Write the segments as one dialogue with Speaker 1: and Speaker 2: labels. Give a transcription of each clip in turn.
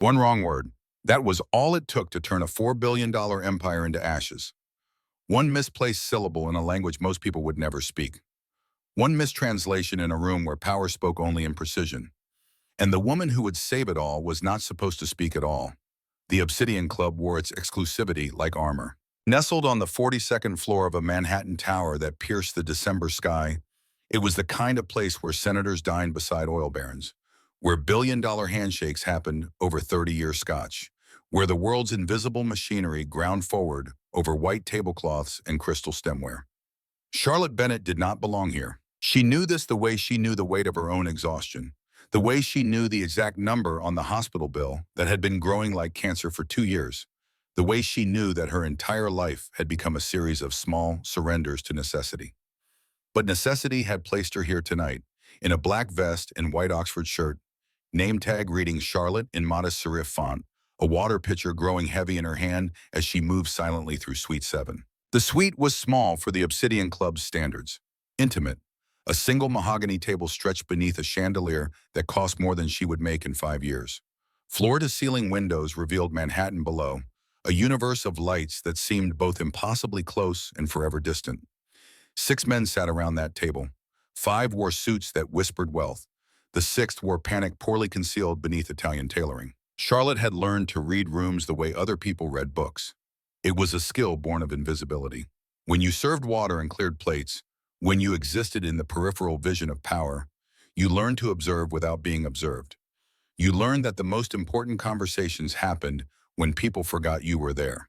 Speaker 1: One wrong word. That was all it took to turn a $4 billion empire into ashes. One misplaced syllable in a language most people would never speak. One mistranslation in a room where power spoke only in precision. And the woman who would save it all was not supposed to speak at all. The Obsidian Club wore its exclusivity like armor. Nestled on the 42nd floor of a Manhattan tower that pierced the December sky, it was the kind of place where senators dined beside oil barons, where billion-dollar handshakes happened over 30-year scotch, where the world's invisible machinery ground forward over white tablecloths and crystal stemware. Charlotte Bennett did not belong here. She knew this the way she knew the weight of her own exhaustion, the way she knew the exact number on the hospital bill that had been growing like cancer for 2 years, the way she knew that her entire life had become a series of small surrenders to necessity. But necessity had placed her here tonight, in a black vest and white Oxford shirt, name tag reading Charlotte in modest serif font, a water pitcher growing heavy in her hand as she moved silently through Suite 7. The suite was small for the Obsidian Club's standards. Intimate, a single mahogany table stretched beneath a chandelier that cost more than she would make in 5 years. Floor-to-ceiling windows revealed Manhattan below, a universe of lights that seemed both impossibly close and forever distant. 6 men sat around that table. 5 wore suits that whispered wealth. The 6th wore panic poorly concealed beneath Italian tailoring. Charlotte had learned to read rooms the way other people read books. It was a skill born of invisibility. When you served water and cleared plates, when you existed in the peripheral vision of power, you learned to observe without being observed. You learned that the most important conversations happened when people forgot you were there.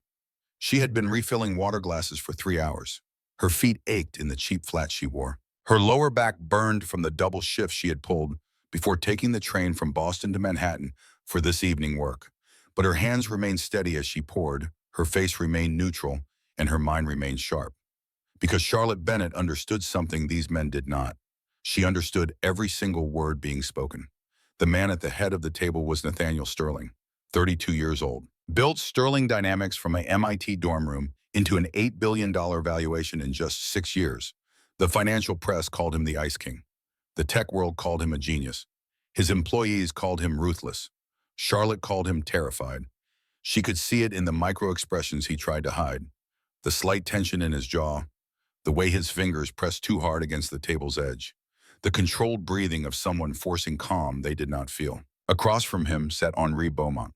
Speaker 1: She had been refilling water glasses for 3 hours. Her feet ached in the cheap flats she wore. Her lower back burned from the double shift she had pulled before taking the train from Boston to Manhattan for this evening work. But her hands remained steady as she poured, her face remained neutral, and her mind remained sharp. Because Charlotte Bennett understood something these men did not. She understood every single word being spoken. The man at the head of the table was Nathaniel Sterling, 32 years old. Built Sterling Dynamics from an MIT dorm room into an $8 billion valuation in just 6 years. The financial press called him the Ice King. The tech world called him a genius. His employees called him ruthless. Charlotte called him terrified. She could see it in the micro-expressions he tried to hide. The slight tension in his jaw, the way his fingers pressed too hard against the table's edge, the controlled breathing of someone forcing calm they did not feel. Across from him sat Henri Beaumont,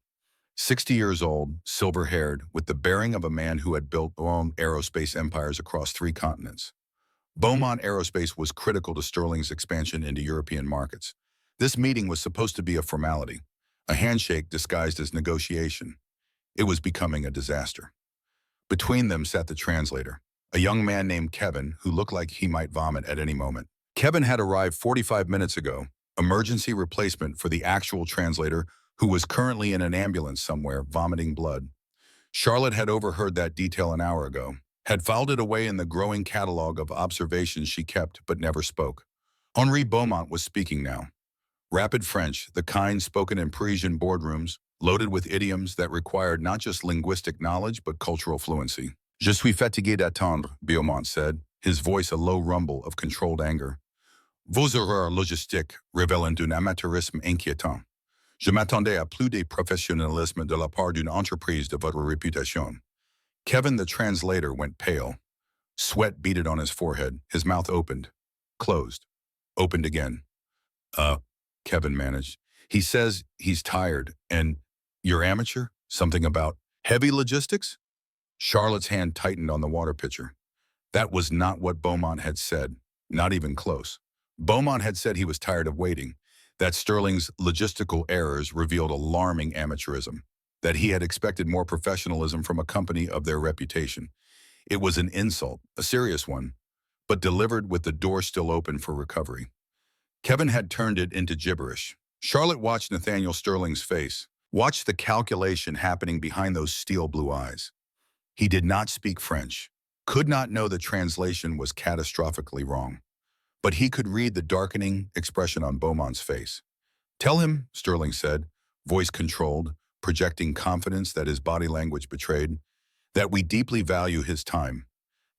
Speaker 1: 60 years old, silver-haired, with the bearing of a man who had built long aerospace empires across 3 continents. Beaumont Aerospace was critical to Sterling's expansion into European markets. This meeting was supposed to be a formality, a handshake disguised as negotiation. It was becoming a disaster. Between them sat the translator, a young man named Kevin who looked like he might vomit at any moment. Kevin had arrived 45 minutes ago, emergency replacement for the actual translator who was currently in an ambulance somewhere vomiting blood. Charlotte had overheard that detail an hour ago, had filed it away in the growing catalog of observations she kept but never spoke. Henri Beaumont was speaking now. Rapid French, the kind spoken in Parisian boardrooms, loaded with idioms that required not just linguistic knowledge but cultural fluency. Je suis fatigué d'attendre, Beaumont said, his voice a low rumble of controlled anger. Vos erreurs logistiques révèlent un amateurisme inquiétant. Je m'attendais à plus de professionnalisme de la part d'une entreprise de votre réputation. Kevin the translator went pale. Sweat beaded on his forehead. His mouth opened, closed, opened again. Kevin managed. He says he's tired, and you're amateur? Something about heavy logistics? Charlotte's hand tightened on the water pitcher. That was not what Beaumont had said, not even close. Beaumont had said he was tired of waiting, that Sterling's logistical errors revealed alarming amateurism, that he had expected more professionalism from a company of their reputation. It was an insult, a serious one, but delivered with the door still open for recovery. Kevin had turned it into gibberish. Charlotte watched Nathaniel Sterling's face, watched the calculation happening behind those steel blue eyes. He did not speak French, could not know the translation was catastrophically wrong, but he could read the darkening expression on Beaumont's face. Tell him, Sterling said, voice controlled, projecting confidence that his body language betrayed, that we deeply value his time,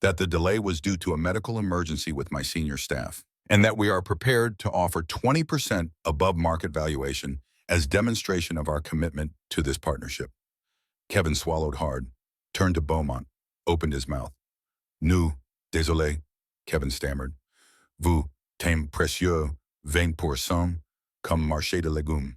Speaker 1: that the delay was due to a medical emergency with my senior staff, and that we are prepared to offer 20% above market valuation as demonstration of our commitment to this partnership. Kevin swallowed hard, turned to Beaumont, opened his mouth. Nous, désolé, Kevin stammered. Vous, temps précieux, 20%, comme marché de légumes.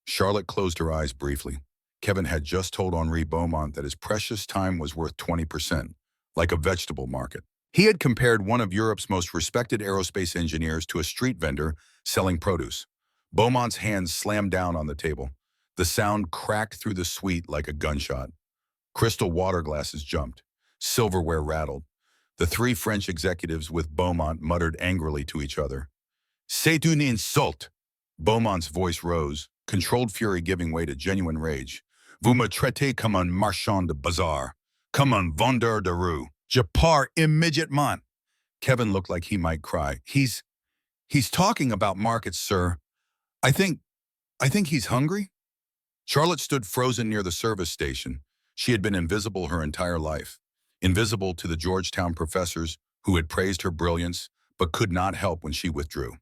Speaker 1: Charlotte closed her eyes briefly. Kevin had just told Henri Beaumont that his precious time was worth 20%, like a vegetable market. He had compared one of Europe's most respected aerospace engineers to a street vendor selling produce. Beaumont's hands slammed down on the table. The sound cracked through the suite like a gunshot. Crystal water glasses jumped. Silverware rattled. The three French executives with Beaumont muttered angrily to each other. C'est une insulte! Beaumont's voice rose, controlled fury giving way to genuine rage. Vous me traitez comme un marchand de bazar, comme un vendeur de rue. Je pars immédiatement. Kevin looked like he might cry. He's talking about markets, sir. I think he's hungry? Charlotte stood frozen near the service station. She had been invisible her entire life. Invisible to the Georgetown professors who had praised her brilliance but could not help when she withdrew.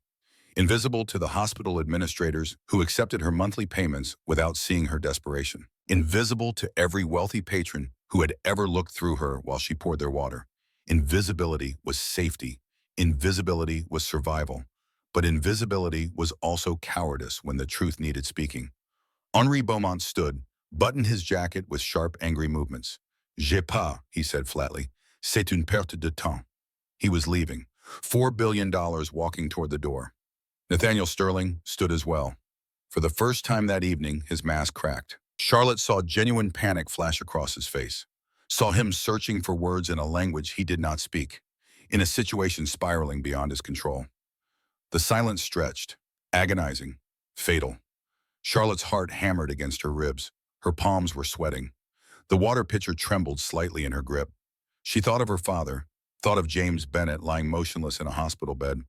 Speaker 1: Invisible to the hospital administrators who accepted her monthly payments without seeing her desperation. Invisible to every wealthy patron who had ever looked through her while she poured their water. Invisibility was safety. Invisibility was survival. But invisibility was also cowardice when the truth needed speaking. Henri Beaumont stood, buttoned his jacket with sharp, angry movements. J'ai pas, he said flatly. C'est une perte de temps. He was leaving. $4 billion walking toward the door. Nathaniel Sterling stood as well. For the first time that evening, his mask cracked. Charlotte saw genuine panic flash across his face, saw him searching for words in a language he did not speak, in a situation spiraling beyond his control. The silence stretched, agonizing, fatal. Charlotte's heart hammered against her ribs. Her palms were sweating. The water pitcher trembled slightly in her grip. She thought of her father, thought of James Bennett lying motionless in a hospital bed,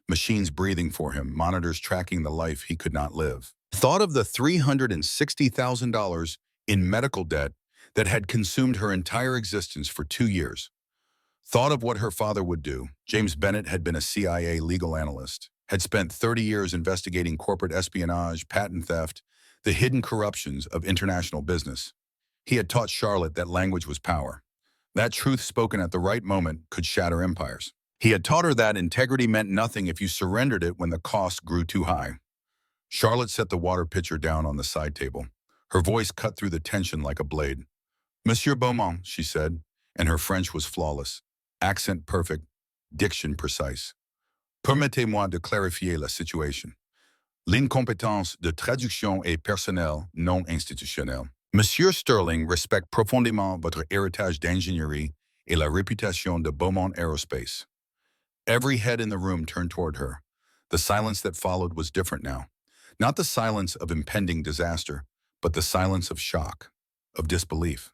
Speaker 1: machines breathing for him, monitors tracking the life he could not live. Thought of the $360,000 in medical debt that had consumed her entire existence for 2 years. Thought of what her father would do. James Bennett had been a CIA legal analyst, had spent 30 years investigating corporate espionage, patent theft, the hidden corruptions of international business. He had taught Charlotte that language was power. That truth spoken at the right moment could shatter empires. He had taught her that integrity meant nothing if you surrendered it when the cost grew too high. Charlotte set the water pitcher down on the side table. Her voice cut through the tension like a blade. Monsieur Beaumont, she said, and her French was flawless. Accent perfect, diction precise. Permettez-moi de clarifier la situation. L'incompétence de traduction est personnelle, non institutionnelle. Monsieur Sterling respecte profondément votre héritage d'ingénierie et la réputation de Beaumont Aerospace. Every head in the room turned toward her. The silence that followed was different now. Not the silence of impending disaster, but the silence of shock, of disbelief.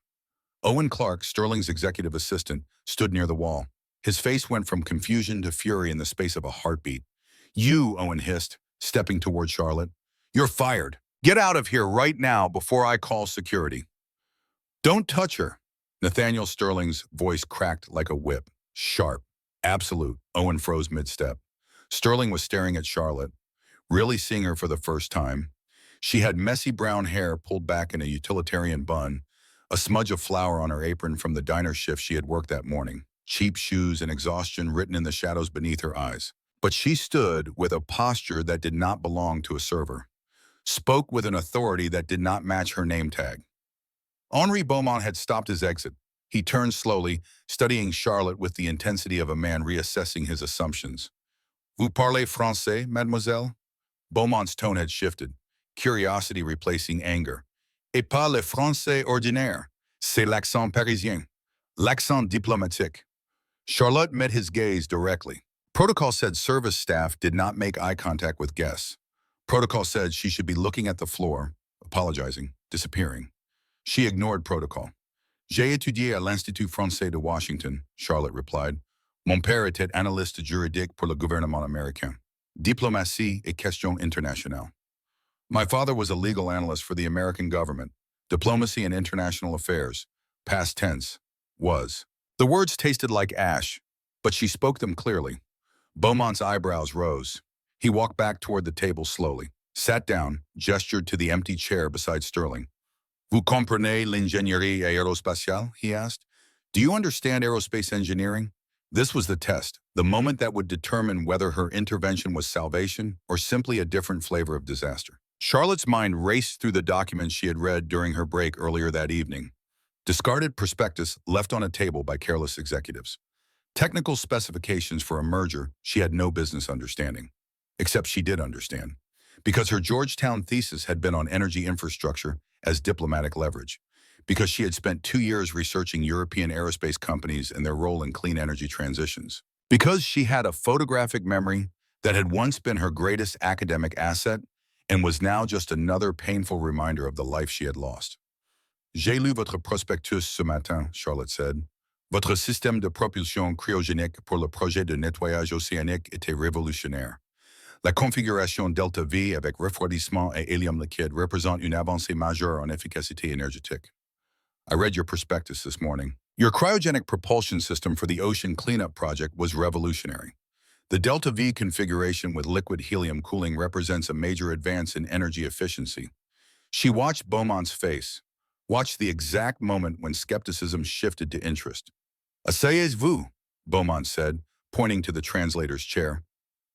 Speaker 1: Owen Clark, Sterling's executive assistant, stood near the wall. His face went from confusion to fury in the space of a heartbeat. You, Owen hissed, stepping toward Charlotte. You're fired. Get out of here right now before I call security. Don't touch her. Nathaniel Sterling's voice cracked like a whip. Sharp. Absolute. Owen froze mid-step. Sterling was staring at Charlotte, really seeing her for the first time. She had messy brown hair pulled back in a utilitarian bun, a smudge of flour on her apron from the diner shift she had worked that morning, cheap shoes and exhaustion written in the shadows beneath her eyes. But she stood with a posture that did not belong to a server, spoke with an authority that did not match her name tag. Henri Beaumont had stopped his exit. He turned slowly, studying Charlotte with the intensity of a man reassessing his assumptions. Vous parlez français, mademoiselle? Beaumont's tone had shifted, curiosity replacing anger. Et pas le français ordinaire, c'est l'accent parisien, l'accent diplomatique. Charlotte met his gaze directly. Protocol said service staff did not make eye contact with guests. Protocol said she should be looking at the floor, apologizing, disappearing. She ignored protocol. J'ai étudié à l'Institut français de Washington, Charlotte replied. Mon père était analyste juridique pour le gouvernement américain. Diplomatie et questions internationales. My father was a legal analyst for the American government. Diplomacy and international affairs. Past tense. Was. The words tasted like ash, but she spoke them clearly. Beaumont's eyebrows rose. He walked back toward the table slowly. sat down, gestured to the empty chair beside Sterling. Vous comprenez l'ingénierie aérospatiale? He asked. Do you understand aerospace engineering? This was the test, the moment that would determine whether her intervention was salvation or simply a different flavor of disaster. Charlotte's mind raced through the documents she had read during her break earlier that evening. Discarded prospectus left on a table by careless executives. Technical specifications for a merger she had no business understanding. Except she did understand. Because her Georgetown thesis had been on energy infrastructure as diplomatic leverage. Because she had spent 2 years researching European aerospace companies and their role in clean energy transitions. Because she had a photographic memory that had once been her greatest academic asset and was now just another painful reminder of the life she had lost. J'ai lu votre prospectus ce matin, Charlotte said. Votre système de propulsion cryogénique pour le projet de nettoyage océanique était révolutionnaire. La configuration delta V avec refroidissement et hélium liquide représente une avancée majeure en efficacité énergétique. I read your prospectus this morning. Your cryogenic propulsion system for the ocean cleanup project was revolutionary. The delta V configuration with liquid helium cooling represents a major advance in energy efficiency. She watched Beaumont's face, watched the exact moment when skepticism shifted to interest. Asseyez-vous, Beaumont said, pointing to the translator's chair.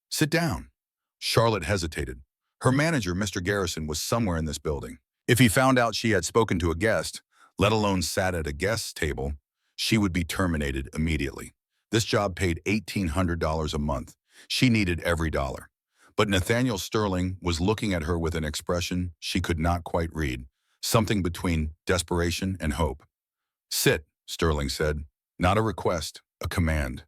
Speaker 1: Sit down. Charlotte hesitated. Her manager, Mr. Garrison, was somewhere in this building. If he found out she had spoken to a guest, let alone sat at a guest's table, she would be terminated immediately. This job paid $1,800 a month. She needed every dollar. But Nathaniel Sterling was looking at her with an expression she could not quite read, something between desperation and hope. Sit, Sterling said. Not a request, a command.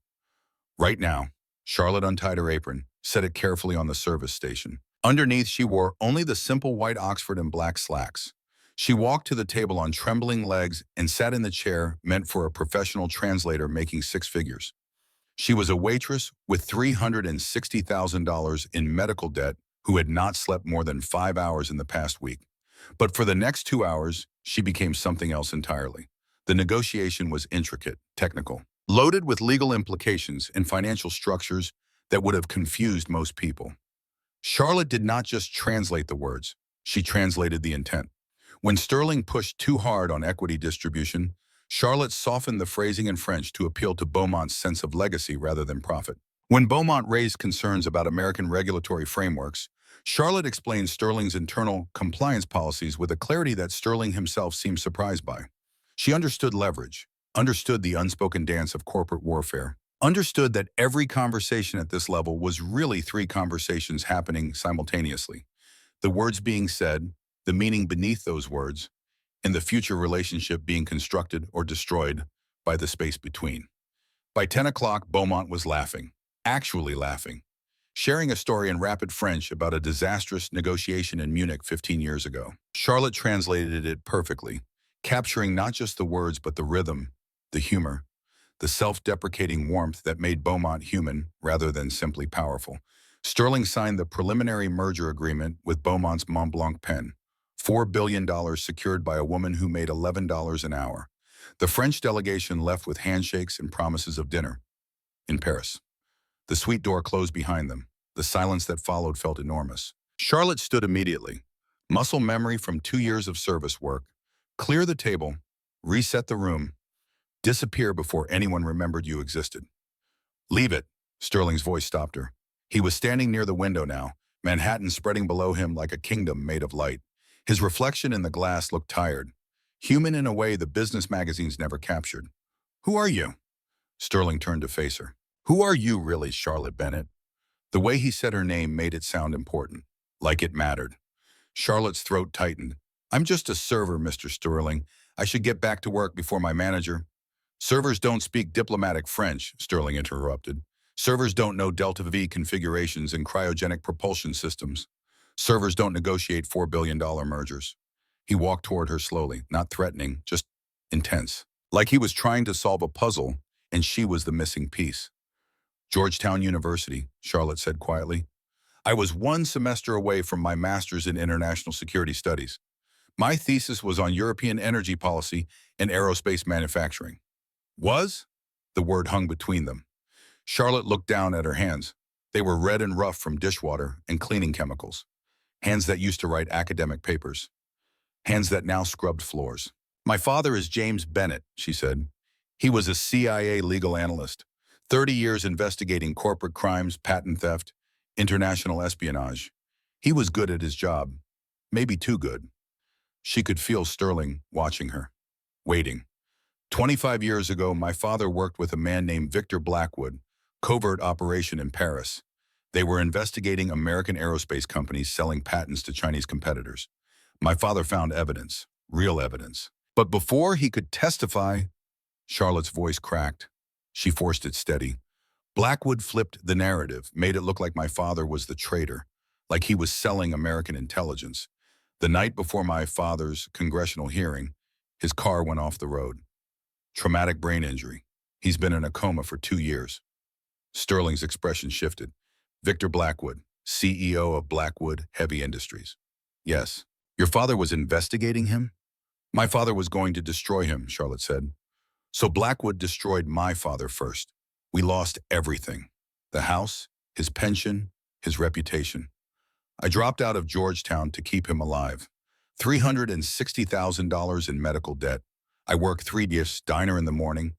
Speaker 1: Right now. Charlotte untied her apron, set it carefully on the service station. Underneath, she wore only the simple white Oxford and black slacks. She walked to the table on trembling legs and sat in the chair meant for a professional translator making 6 figures. She was a waitress with $360,000 in medical debt who had not slept more than 5 hours in the past week. But for the next 2 hours, she became something else entirely. The negotiation was intricate, technical, loaded with legal implications and financial structures that would have confused most people. Charlotte did not just translate the words, she translated the intent. When Sterling pushed too hard on equity distribution, Charlotte softened the phrasing in French to appeal to Beaumont's sense of legacy rather than profit. When Beaumont raised concerns about American regulatory frameworks, Charlotte explained Sterling's internal compliance policies with a clarity that Sterling himself seemed surprised by. She understood leverage, understood the unspoken dance of corporate warfare, understood that every conversation at this level was really 3 conversations happening simultaneously. The words being said, the meaning beneath those words, and the future relationship being constructed or destroyed by the space between. By 10 o'clock, Beaumont was laughing, actually laughing, sharing a story in rapid French about a disastrous negotiation in Munich 15 years ago. Charlotte translated it perfectly, capturing not just the words but the rhythm, the humor, the self-deprecating warmth that made Beaumont human rather than simply powerful. Sterling signed the preliminary merger agreement with Beaumont's Montblanc pen, $4 billion secured by a woman who made $11 an hour. The French delegation left with handshakes and promises of dinner in Paris. The suite door closed behind them. The silence that followed felt enormous. Charlotte stood immediately. Muscle memory from 2 years of service work. Clear the table, reset the room, disappear before anyone remembered you existed. Leave it, Sterling's voice stopped her. He was standing near the window now, Manhattan spreading below him like a kingdom made of light. His reflection in the glass looked tired, human in a way the business magazines never captured. Who are you? Sterling turned to face her. Who are you really, Charlotte Bennett? The way he said her name made it sound important, like it mattered. Charlotte's throat tightened. I'm just a server, Mr. Sterling. I should get back to work before my manager. Servers don't speak diplomatic French, Sterling interrupted. Servers don't know Delta V configurations and cryogenic propulsion systems. Servers don't negotiate $4 billion mergers. He walked toward her slowly, not threatening, just intense. Like he was trying to solve a puzzle, and she was the missing piece. Georgetown University, Charlotte said quietly. I was 1 semester away from my master's in international security studies. My thesis was on European energy policy and aerospace manufacturing. Was? The word hung between them. Charlotte looked down at her hands. They were red and rough from dishwater and cleaning chemicals. Hands that used to write academic papers. Hands that now scrubbed floors. My father is James Bennett, she said. He was a CIA legal analyst, 30 years investigating corporate crimes, patent theft, international espionage. He was good at his job, maybe too good. She could feel Sterling watching her, waiting. 25 years ago, my father worked with a man named Victor Blackwood, covert operation in Paris. They were investigating American aerospace companies selling patents to Chinese competitors. My father found evidence, real evidence. But before he could testify, Charlotte's voice cracked. She forced it steady. Blackwood flipped the narrative, made it look like my father was the traitor, like he was selling American intelligence. The night before my father's congressional hearing, his car went off the road. Traumatic brain injury. He's been in a coma for 2 years. Sterling's expression shifted. Victor Blackwood, CEO of Blackwood Heavy Industries. Yes. Your father was investigating him? My father was going to destroy him, Charlotte said. So Blackwood destroyed my father first. We lost everything. The house, his pension, his reputation. I dropped out of Georgetown to keep him alive. $360,000 in medical debt. I work 3 shifts, diner in the morning,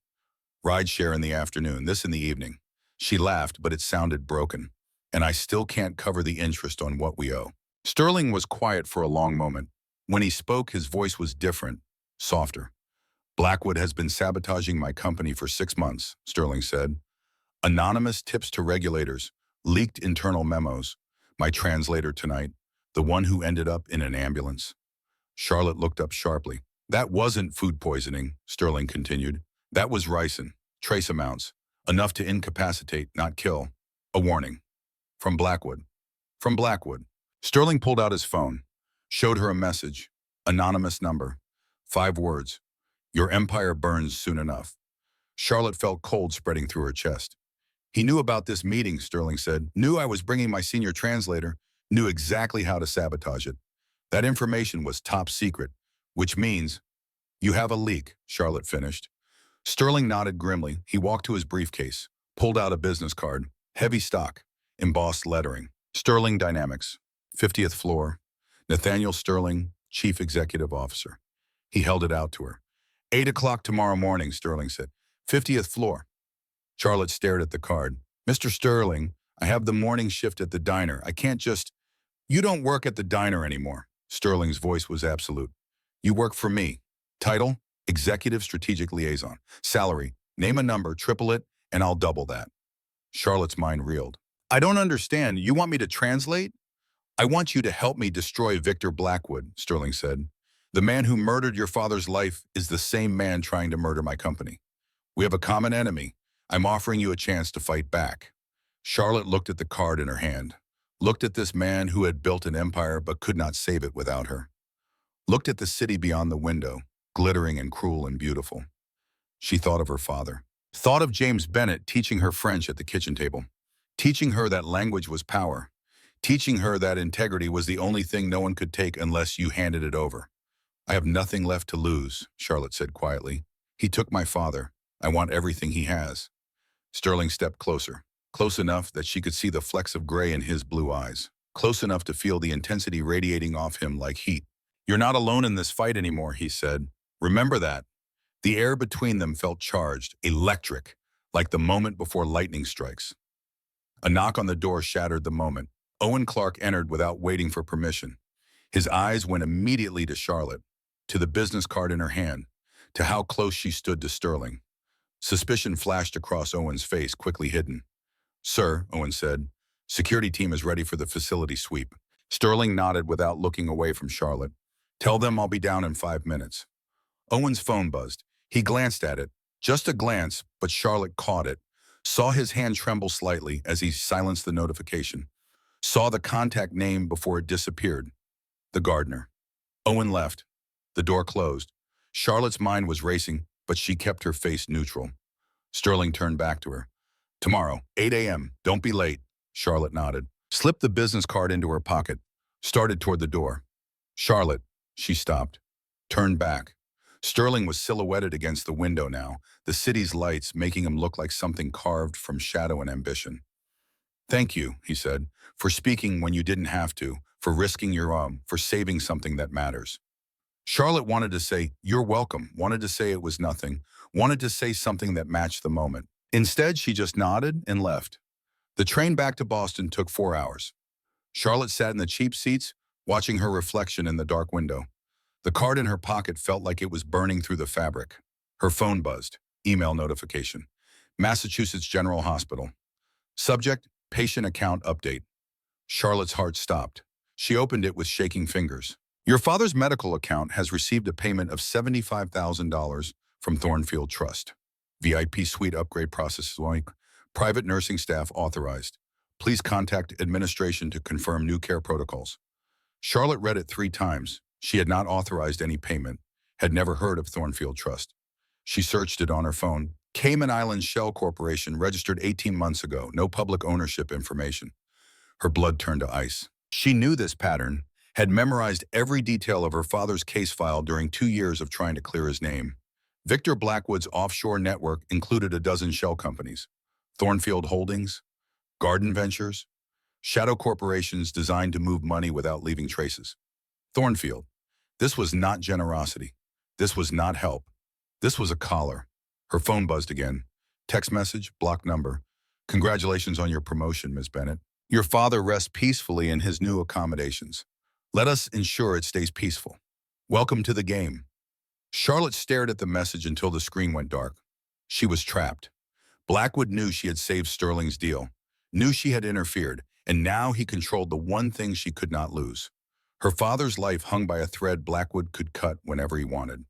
Speaker 1: ride share in the afternoon, this in the evening. She laughed, but it sounded broken. And I still can't cover the interest on what we owe. Sterling was quiet for a long moment. When he spoke, his voice was different, softer. Blackwood has been sabotaging my company for 6 months, Sterling said. Anonymous tips to regulators, leaked internal memos. My translator tonight, the one who ended up in an ambulance. Charlotte looked up sharply. That wasn't food poisoning, Sterling continued. That was ricin, trace amounts, enough to incapacitate, not kill. A warning. From Blackwood. From Blackwood. Sterling pulled out his phone, showed her a message. Anonymous number. 5 words. Your empire burns soon enough. Charlotte felt cold spreading through her chest. He knew about this meeting, Sterling said. Knew I was bringing my senior translator. Knew exactly how to sabotage it. That information was top secret, which means you have a leak, Charlotte finished. Sterling nodded grimly. He walked to his briefcase, pulled out a business card. Heavy stock, embossed lettering. Sterling Dynamics, 50th floor. Nathaniel Sterling, Chief Executive Officer. He held it out to her. 8 o'clock tomorrow morning, Sterling said. 50th floor. Charlotte stared at the card. Mr. Sterling, I have the morning shift at the diner. I can't just... You don't work at the diner anymore. Sterling's voice was absolute. You work for me. Title, Executive Strategic Liaison. Salary, name a number, triple it, and I'll double that. Charlotte's mind reeled. I don't understand. You want me to translate? I want you to help me destroy Victor Blackwood, Sterling said. The man who murdered your father's life is the same man trying to murder my company. We have a common enemy. I'm offering you a chance to fight back. Charlotte looked at the card in her hand, looked at this man who had built an empire but could not save it without her, looked at the city beyond the window, glittering and cruel and beautiful. She thought of her father, thought of James Bennett teaching her French at the kitchen table, teaching her that language was power, teaching her that integrity was the only thing no one could take unless you handed it over. I have nothing left to lose, Charlotte said quietly. He took my father. I want everything he has. Sterling stepped closer, close enough that she could see the flecks of gray in his blue eyes, close enough to feel the intensity radiating off him like heat. You're not alone in this fight anymore, he said. Remember that. The air between them felt charged, electric, like the moment before lightning strikes. A knock on the door shattered the moment. Owen Clark entered without waiting for permission. His eyes went immediately to Charlotte, to the business card in her hand, to how close she stood to Sterling. Suspicion flashed across Owen's face, quickly hidden. Sir, Owen said, security team is ready for the facility sweep. Sterling nodded without looking away from Charlotte. Tell them I'll be down in 5 minutes. Owen's phone buzzed. He glanced at it. Just a glance, but Charlotte caught it. Saw his hand tremble slightly as he silenced the notification. Saw the contact name before it disappeared. The gardener. Owen left. The door closed. Charlotte's mind was racing, but she kept her face neutral. Sterling turned back to her. Tomorrow, 8 a.m. Don't be late. Charlotte nodded. Slipped the business card into her pocket. Started toward the door. Charlotte. She stopped. Turned back. Sterling was silhouetted against the window now, the city's lights making him look like something carved from shadow and ambition. Thank you, he said, for speaking when you didn't have to, for risking your for saving something that matters. Charlotte wanted to say, "You're welcome," wanted to say it was nothing, wanted to say something that matched the moment. Instead, she just nodded and left. The train back to Boston took 4 hours. Charlotte sat in the cheap seats, watching her reflection in the dark window. The card in her pocket felt like it was burning through the fabric. Her phone buzzed. Email notification. Massachusetts General Hospital. Subject, patient account update. Charlotte's heart stopped. She opened it with shaking fingers. Your father's medical account has received a payment of $75,000 from Thornfield Trust. VIP suite upgrade process like private nursing staff authorized. Please contact administration to confirm new care protocols. Charlotte read it 3 times. She had not authorized any payment, had never heard of Thornfield Trust. She searched it on her phone. Cayman Islands Shell Corporation, registered 18 months ago, no public ownership information. Her blood turned to ice. She knew this pattern, had memorized every detail of her father's case file during 2 years of trying to clear his name. Victor Blackwood's offshore network included a dozen shell companies. Thornfield Holdings, Garden Ventures, shadow corporations designed to move money without leaving traces. Thornfield. This was not generosity. This was not help. This was a collar. Her phone buzzed again. Text message, blocked number. Congratulations on your promotion, Ms. Bennett. Your father rests peacefully in his new accommodations. Let us ensure it stays peaceful. Welcome to the game. Charlotte stared at the message until the screen went dark. She was trapped. Blackwood knew she had saved Sterling's deal, knew she had interfered, and now he controlled the one thing she could not lose. Her father's life hung by a thread Blackwood could cut whenever he wanted.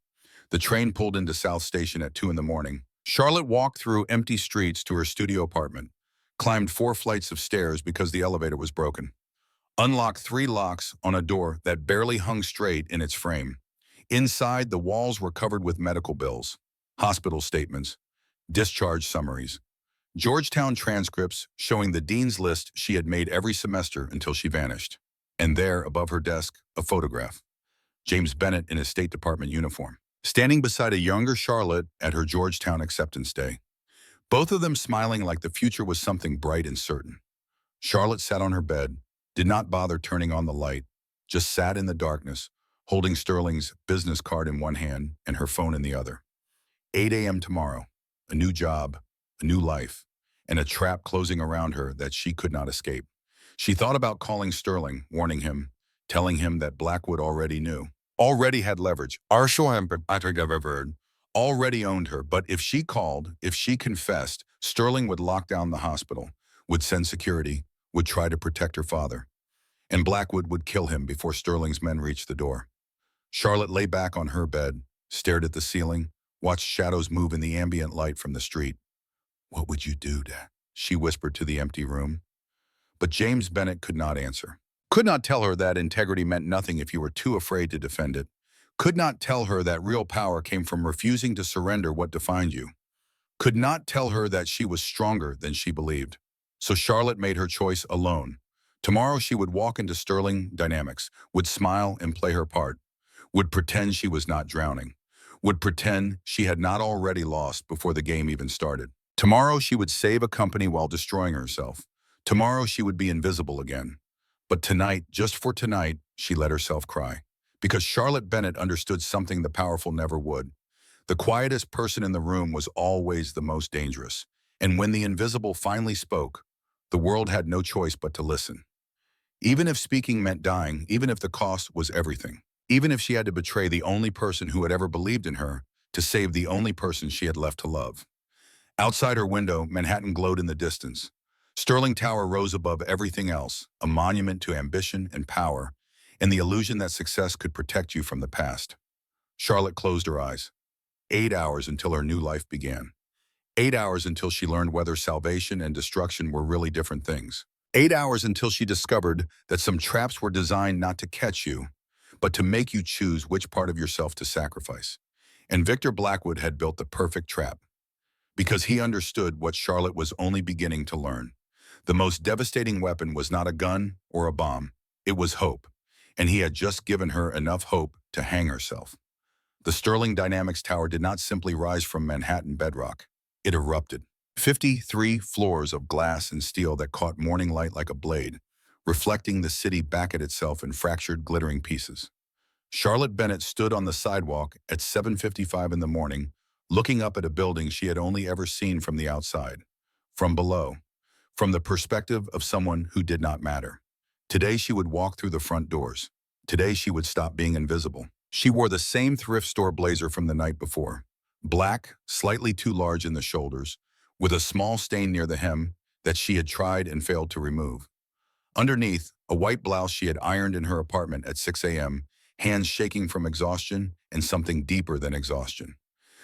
Speaker 1: The train pulled into South Station at 2 in the morning. Charlotte walked through empty streets to her studio apartment, climbed 4 flights of stairs because the elevator was broken, unlocked 3 locks on a door that barely hung straight in its frame. Inside, the walls were covered with medical bills, hospital statements, discharge summaries, Georgetown transcripts showing the dean's list she had made every semester until she vanished. And there, above her desk, a photograph. James Bennett in his State Department uniform, standing beside a younger Charlotte at her Georgetown acceptance day. Both of them smiling like the future was something bright and certain. Charlotte sat on her bed, did not bother turning on the light, just sat in the darkness, holding Sterling's business card in one hand and her phone in the other. 8 a.m. tomorrow, a new job, a new life, and a trap closing around her that she could not escape. She thought about calling Sterling, warning him, telling him that Blackwood already knew, already had leverage, already owned her, but if she called, if she confessed, Sterling would lock down the hospital, would send security, would try to protect her father, and Blackwood would kill him before Sterling's men reached the door. Charlotte lay back on her bed, stared at the ceiling, watched shadows move in the ambient light from the street. "What would you do, Dad?" she whispered to the empty room. But James Bennett could not answer. Could not tell her that integrity meant nothing if you were too afraid to defend it. Could not tell her that real power came from refusing to surrender what defined you. Could not tell her that she was stronger than she believed. So Charlotte made her choice alone. Tomorrow she would walk into Sterling Dynamics, would smile and play her part, would pretend she was not drowning, would pretend she had not already lost before the game even started. Tomorrow she would save a company while destroying herself. Tomorrow she would be invisible again. But tonight, just for tonight, she let herself cry. Because Charlotte Bennett understood something the powerful never would. The quietest person in the room was always the most dangerous. And when the invisible finally spoke, the world had no choice but to listen. Even if speaking meant dying, even if the cost was everything, even if she had to betray the only person who had ever believed in her to save the only person she had left to love. Outside her window, Manhattan glowed in the distance. Sterling Tower rose above everything else, a monument to ambition and power, and the illusion that success could protect you from the past. Charlotte closed her eyes. 8 hours until her new life began. 8 hours until she learned whether salvation and destruction were really different things. 8 hours until she discovered that some traps were designed not to catch you, but to make you choose which part of yourself to sacrifice. And Victor Blackwood had built the perfect trap, because he understood what Charlotte was only beginning to learn. The most devastating weapon was not a gun or a bomb. It was hope, and he had just given her enough hope to hang herself. The Sterling Dynamics Tower did not simply rise from Manhattan bedrock. It erupted. 53 floors of glass and steel that caught morning light like a blade, reflecting the city back at itself in fractured, glittering pieces. Charlotte Bennett stood on the sidewalk at 7:55 in the morning, looking up at a building she had only ever seen from the outside, from below, from the perspective of someone who did not matter. Today she would walk through the front doors. Today she would stop being invisible. She wore the same thrift store blazer from the night before, black, slightly too large in the shoulders, with a small stain near the hem that she had tried and failed to remove. Underneath, a white blouse she had ironed in her apartment at 6 a.m., hands shaking from exhaustion and something deeper than exhaustion.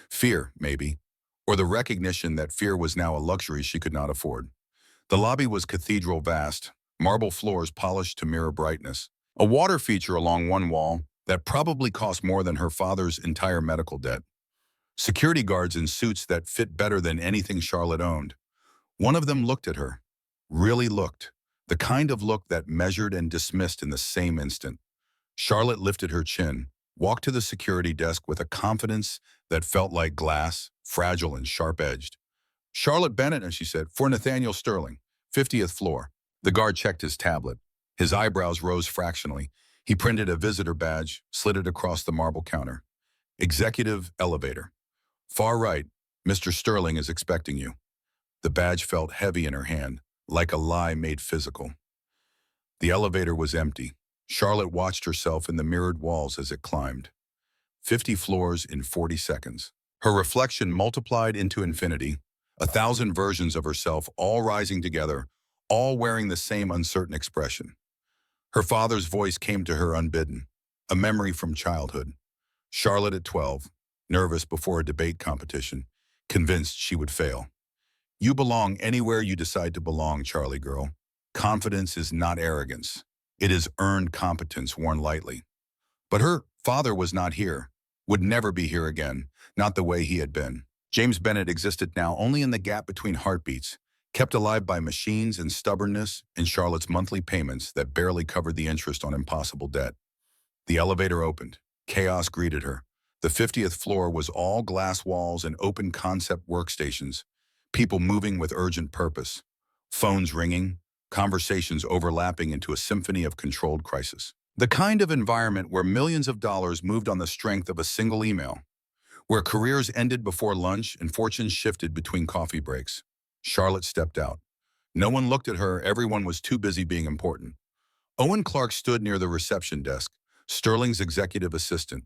Speaker 1: Fear, maybe, or the recognition that fear was now a luxury she could not afford. The lobby was cathedral vast, marble floors polished to mirror brightness, a water feature along one wall that probably cost more than her father's entire medical debt. Security guards in suits that fit better than anything Charlotte owned. One of them looked at her, really looked, the kind of look that measured and dismissed in the same instant. Charlotte lifted her chin, walked to the security desk with a confidence that felt like glass, fragile and sharp-edged. "Charlotte Bennett," and she said, "for Nathaniel Sterling, 50th floor." The guard checked his tablet. His eyebrows rose fractionally. He printed a visitor badge, slid it across the marble counter. "Executive elevator. Far right, Mr. Sterling is expecting you." The badge felt heavy in her hand, like a lie made physical. The elevator was empty. Charlotte watched herself in the mirrored walls as it climbed. 50 floors in 40 seconds. Her reflection multiplied into infinity, 1,000 versions of herself all rising together, all wearing the same uncertain expression. Her father's voice came to her unbidden, a memory from childhood. Charlotte at 12, nervous before a debate competition, convinced she would fail. "You belong anywhere you decide to belong, Charlie girl. Confidence is not arrogance. It is earned competence worn lightly." But her father was not here, would never be here again, not the way he had been. James Bennett existed now only in the gap between heartbeats, kept alive by machines and stubbornness and Charlotte's monthly payments that barely covered the interest on impossible debt. The elevator opened. Chaos greeted her. The 50th floor was all glass walls and open concept workstations, people moving with urgent purpose, phones ringing, conversations overlapping into a symphony of controlled crisis. The kind of environment where millions of dollars moved on the strength of a single email, where careers ended before lunch and fortunes shifted between coffee breaks. Charlotte stepped out. No one looked at her, everyone was too busy being important. Owen Clark stood near the reception desk, Sterling's executive assistant.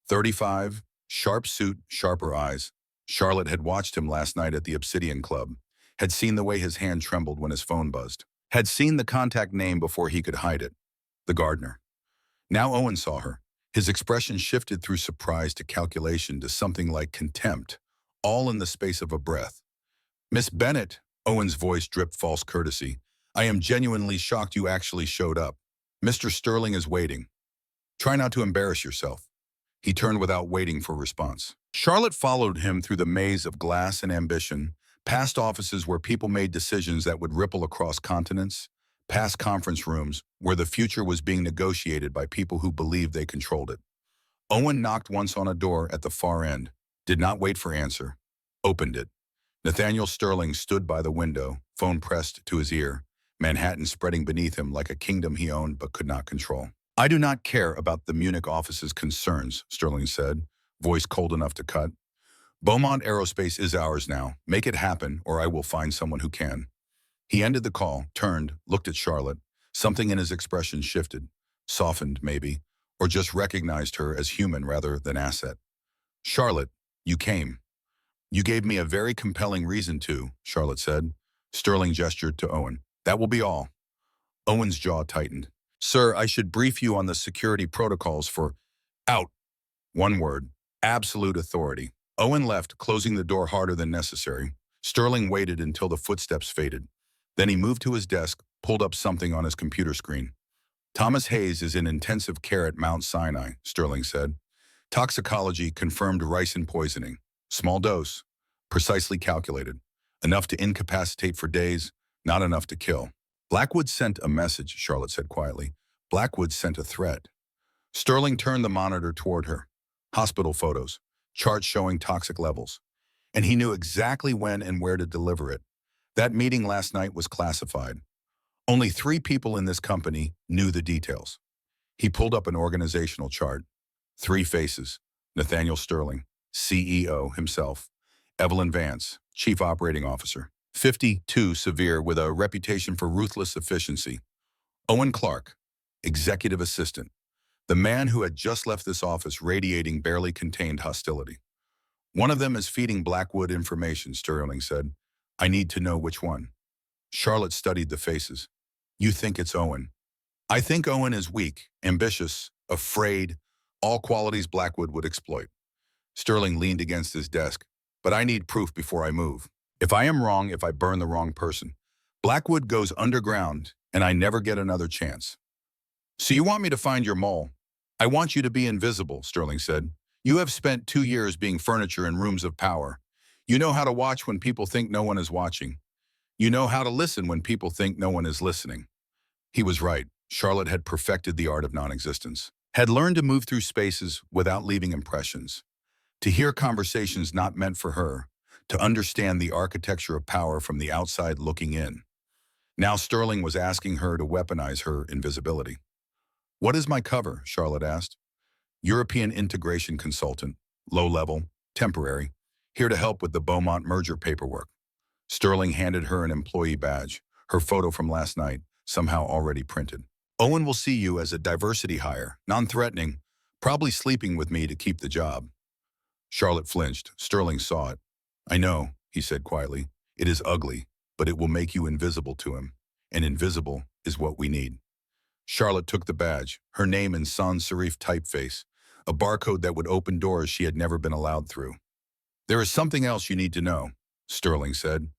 Speaker 1: 35, sharp suit, sharper eyes. Charlotte had watched him last night at the Obsidian Club, had seen the way his hand trembled when his phone buzzed, had seen the contact name before he could hide it, the gardener. Now Owen saw her. His expression shifted through surprise to calculation to something like contempt, all in the space of a breath. "Miss Bennett," Owen's voice dripped false courtesy, "I am genuinely shocked you actually showed up. Mr. Sterling is waiting. Try not to embarrass yourself." He turned without waiting for response. Charlotte followed him through the maze of glass and ambition, past offices where people made decisions that would ripple across continents, past conference rooms where the future was being negotiated by people who believed they controlled it. Owen knocked once on a door at the far end, did not wait for answer, opened it. Nathaniel Sterling stood by the window, phone pressed to his ear, Manhattan spreading beneath him like a kingdom he owned but could not control. "I do not care about the Munich office's concerns," Sterling said, voice cold enough to cut. "Beaumont Aerospace is ours now. Make it happen, or I will find someone who can." He ended the call, turned, looked at Charlotte. Something in his expression shifted, softened maybe, or just recognized her as human rather than asset. "Charlotte, you came. You gave me a very compelling reason to," Charlotte said. Sterling gestured to Owen. "That will be all." Owen's jaw tightened. "Sir, I should brief you on the security protocols for—" "Out." One word. Absolute authority. Owen left, closing the door harder than necessary. Sterling waited until the footsteps faded. Then he moved to his desk, pulled up something on his computer screen. "Thomas Hayes is in intensive care at Mount Sinai," Sterling said. "Toxicology confirmed ricin poisoning. Small dose, precisely calculated. Enough to incapacitate for days, not enough to kill." "Blackwood sent a message," Charlotte said quietly. "Blackwood sent a threat." Sterling turned the monitor toward her. Hospital photos, charts showing toxic levels. And he knew exactly when and where to deliver it. That meeting last night was classified. Only 3 people in this company knew the details. He pulled up an organizational chart. 3 faces: Nathaniel Sterling, CEO himself; Evelyn Vance, Chief Operating Officer, 52, severe with a reputation for ruthless efficiency; Owen Clark, Executive Assistant, the man who had just left this office radiating barely contained hostility. "One of them is feeding Blackwood information," Sterling said. "I need to know which one." Charlotte studied the faces. "You think it's Owen." "I think Owen is weak, ambitious, afraid, all qualities Blackwood would exploit." Sterling leaned against his desk. "But I need proof before I move. If I am wrong, if I burn the wrong person, Blackwood goes underground and I never get another chance." "So you want me to find your mole?" "I want you to be invisible," Sterling said. "You have spent 2 years being furniture in rooms of power. You know how to watch when people think no one is watching. You know how to listen when people think no one is listening." He was right. Charlotte had perfected the art of non-existence, had learned to move through spaces without leaving impressions, to hear conversations not meant for her, to understand the architecture of power from the outside looking in. Now Sterling was asking her to weaponize her invisibility. "What is my cover?" Charlotte asked. "European integration consultant, low level, temporary, here to help with the Beaumont merger paperwork." Sterling handed her an employee badge, her photo from last night, somehow already printed. "Owen will see you as a diversity hire, non-threatening, probably sleeping with me to keep the job." Charlotte flinched. Sterling saw it. "I know," he said quietly. "It is ugly, but it will make you invisible to him. And invisible is what we need." Charlotte took the badge, her name in sans serif typeface, a barcode that would open doors she had never been allowed through. "There is something else you need to know," Sterling said.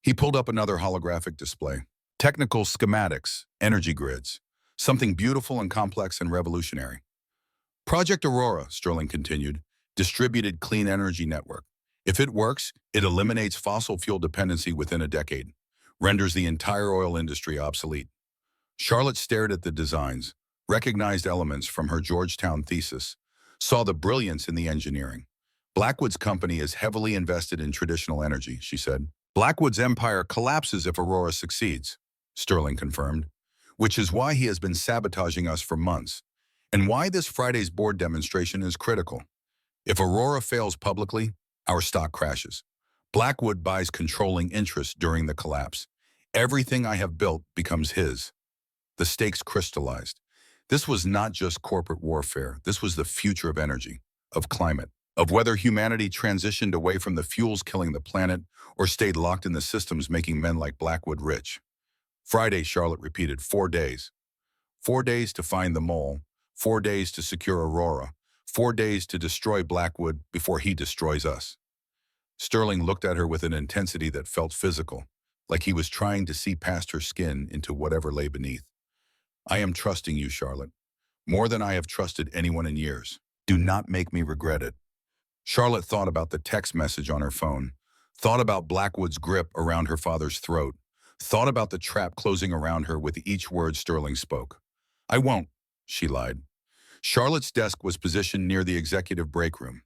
Speaker 1: He pulled up another holographic display. "Technical schematics, energy grids, something beautiful and complex and revolutionary." "Project Aurora," Sterling continued, "distributed clean energy network. If it works, it eliminates fossil fuel dependency within a decade, renders the entire oil industry obsolete." Charlotte stared at the designs, recognized elements from her Georgetown thesis, saw the brilliance in the engineering. "Blackwood's company is heavily invested in traditional energy," she said. "Blackwood's empire collapses if Aurora succeeds," Sterling confirmed, "which is why he has been sabotaging us for months, and why this Friday's board demonstration is critical. If Aurora fails publicly, our stock crashes. Blackwood buys controlling interest during the collapse. Everything I have built becomes his." The stakes crystallized. This was not just corporate warfare. This was the future of energy, of climate, of whether humanity transitioned away from the fuels killing the planet or stayed locked in the systems making men like Blackwood rich. "Friday," Charlotte repeated, 4 days. 4 days to find the mole, 4 days to secure Aurora, 4 days to destroy Blackwood before he destroys us. Sterling looked at her with an intensity that felt physical, like he was trying to see past her skin into whatever lay beneath. "I am trusting you, Charlotte, more than I have trusted anyone in years. Do not make me regret it." Charlotte thought about the text message on her phone, thought about Blackwood's grip around her father's throat, thought about the trap closing around her with each word Sterling spoke. "I won't," she lied. Charlotte's desk was positioned near the executive break room.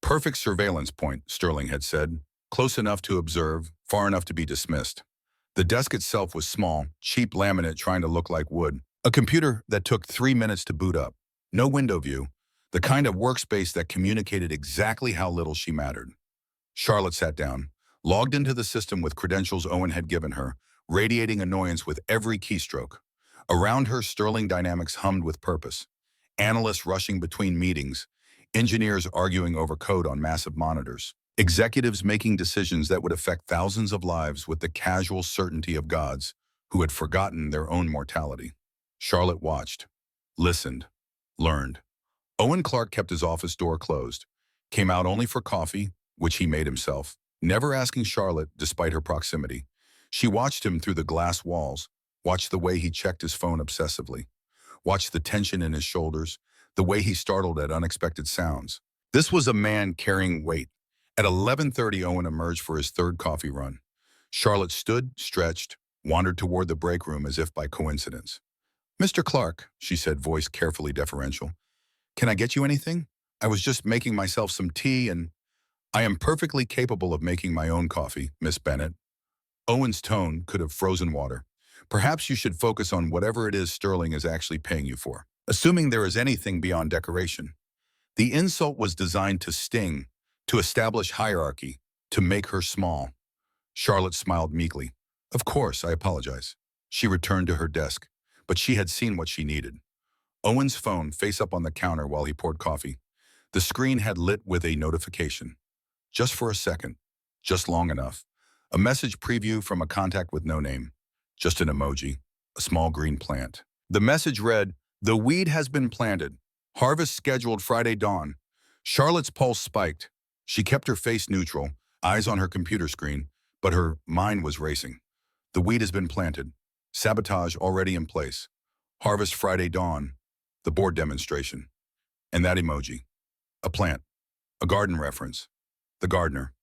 Speaker 1: "Perfect surveillance point," Sterling had said, "close enough to observe, far enough to be dismissed." The desk itself was small, cheap laminate trying to look like wood. A computer that took 3 minutes to boot up. No window view. The kind of workspace that communicated exactly how little she mattered. Charlotte sat down, logged into the system with credentials Owen had given her, radiating annoyance with every keystroke. Around her, Sterling Dynamics hummed with purpose. Analysts rushing between meetings, engineers arguing over code on massive monitors, executives making decisions that would affect thousands of lives with the casual certainty of gods who had forgotten their own mortality. Charlotte watched, listened, learned. Owen Clark kept his office door closed, came out only for coffee, which he made himself, never asking Charlotte despite her proximity. She watched him through the glass walls, watched the way he checked his phone obsessively, watched the tension in his shoulders, the way he startled at unexpected sounds. This was a man carrying weight. At 11:30, Owen emerged for his third coffee run. Charlotte stood, stretched, wandered toward the break room as if by coincidence. "Mr. Clark," she said, voice carefully deferential, "can I get you anything? I was just making myself some tea and—" "I am perfectly capable of making my own coffee, Miss Bennett." Owen's tone could have frozen water. Perhaps you should focus on whatever it is Sterling is actually paying you for. Assuming there is anything beyond decoration. The insult was designed to sting, to establish hierarchy, to make her small. Charlotte smiled meekly. Of course, I apologize. She returned to her desk, but she had seen what she needed. Owen's phone face up on the counter while he poured coffee. The screen had lit with a notification. Just for a second. Just long enough. A message preview from a contact with no name. Just an emoji. A small green plant. The message read, "The weed has been planted. Harvest scheduled Friday dawn." Charlotte's pulse spiked. She kept her face neutral, eyes on her computer screen, but her mind was racing. The weed has been planted. Sabotage already in place. Harvest Friday dawn. The board demonstration. And that emoji. A plant. A garden reference. The gardener.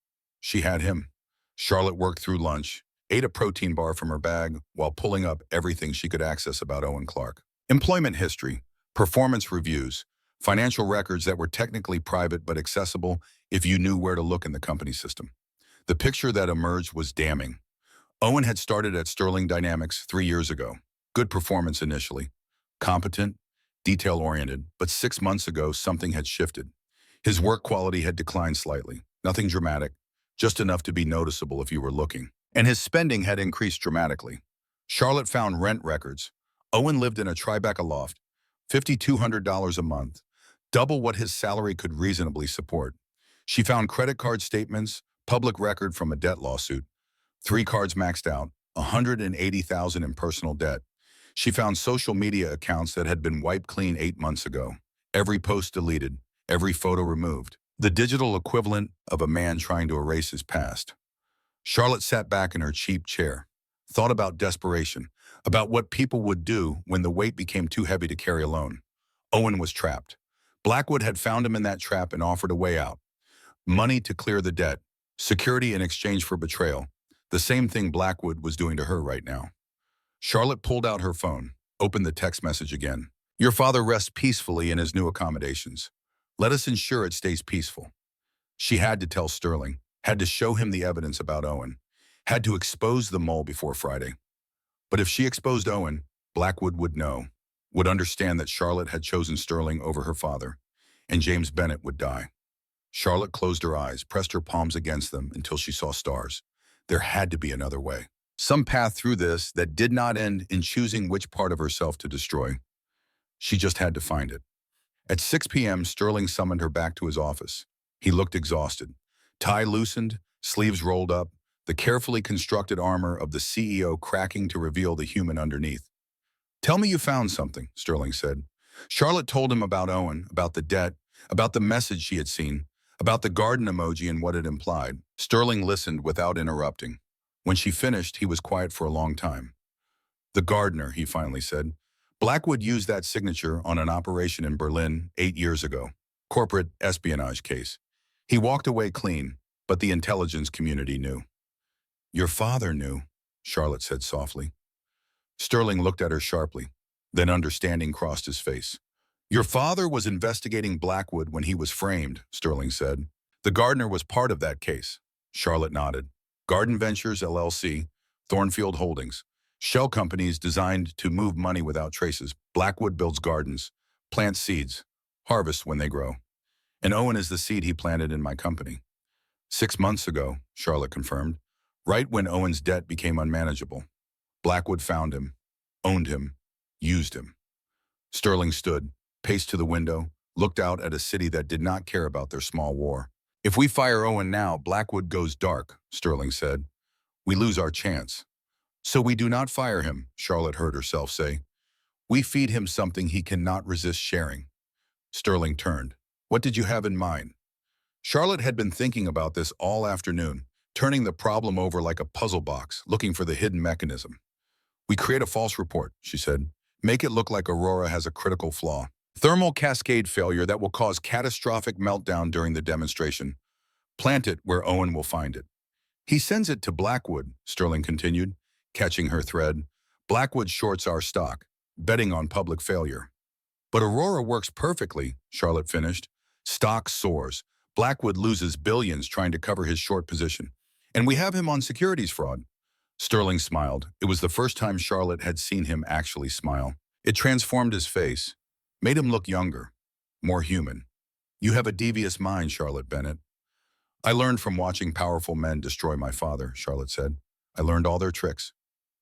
Speaker 1: She had him. Charlotte worked through lunch, ate a protein bar from her bag while pulling up everything she could access about Owen Clark. Employment history, performance reviews, financial records that were technically private but accessible if you knew where to look in the company system. The picture that emerged was damning. Owen had started at Sterling Dynamics 3 years ago. Good performance initially. Competent, detail-oriented, but 6 months ago something had shifted. His work quality had declined slightly. Nothing dramatic, just enough to be noticeable if you were looking. And his spending had increased dramatically. Charlotte found rent records. Owen lived in a Tribeca loft, $5,200 a month, double what his salary could reasonably support. She found credit card statements, public record from a debt lawsuit, 3 cards maxed out, $180,000 in personal debt. She found social media accounts that had been wiped clean 8 months ago. Every post deleted, every photo removed. The digital equivalent of a man trying to erase his past. Charlotte sat back in her cheap chair, thought about desperation, about what people would do when the weight became too heavy to carry alone. Owen was trapped. Blackwood had found him in that trap and offered a way out. Money to clear the debt, security in exchange for betrayal. The same thing Blackwood was doing to her right now. Charlotte pulled out her phone, opened the text message again. Your father rests peacefully in his new accommodations. Let us ensure it stays peaceful. She had to tell Sterling, had to show him the evidence about Owen, had to expose the mole before Friday. But if she exposed Owen, Blackwood would know, would understand that Charlotte had chosen Sterling over her father, and James Bennett would die. Charlotte closed her eyes, pressed her palms against them until she saw stars. There had to be another way. Some path through this that did not end in choosing which part of herself to destroy. She just had to find it. At 6 p.m., Sterling summoned her back to his office. He looked exhausted. Tie loosened, sleeves rolled up, the carefully constructed armor of the CEO cracking to reveal the human underneath. Tell me you found something, Sterling said. Charlotte told him about Owen, about the debt, about the message she had seen, about the garden emoji and what it implied. Sterling listened without interrupting. When she finished, he was quiet for a long time. The gardener, he finally said. Blackwood used that signature on an operation in Berlin 8 years ago. Corporate espionage case. He walked away clean, but the intelligence community knew. Your father knew, Charlotte said softly. Sterling looked at her sharply, then understanding crossed his face. Your father was investigating Blackwood when he was framed, Sterling said. The gardener was part of that case. Charlotte nodded. Garden Ventures, LLC, Thornfield Holdings. Shell companies designed to move money without traces. Blackwood builds gardens, plants seeds, harvests when they grow. And Owen is the seed he planted in my company. 6 months ago, Charlotte confirmed, right when Owen's debt became unmanageable. Blackwood found him, owned him, used him. Sterling stood, paced to the window, looked out at a city that did not care about their small war. If we fire Owen now, Blackwood goes dark, Sterling said. We lose our chance. So we do not fire him, Charlotte heard herself say. We feed him something he cannot resist sharing. Sterling turned. What did you have in mind? Charlotte had been thinking about this all afternoon, turning the problem over like a puzzle box, looking for the hidden mechanism. We create a false report, she said. Make it look like Aurora has a critical flaw. Thermal cascade failure that will cause catastrophic meltdown during the demonstration. Plant it where Owen will find it. He sends it to Blackwood, Sterling continued, catching her thread. Blackwood shorts our stock, betting on public failure. But Aurora works perfectly, Charlotte finished. Stock soars. Blackwood loses billions trying to cover his short position. And we have him on securities fraud. Sterling smiled. It was the first time Charlotte had seen him actually smile. It transformed his face, made him look younger, more human. You have a devious mind, Charlotte Bennett. I learned from watching powerful men destroy my father, Charlotte said. I learned all their tricks.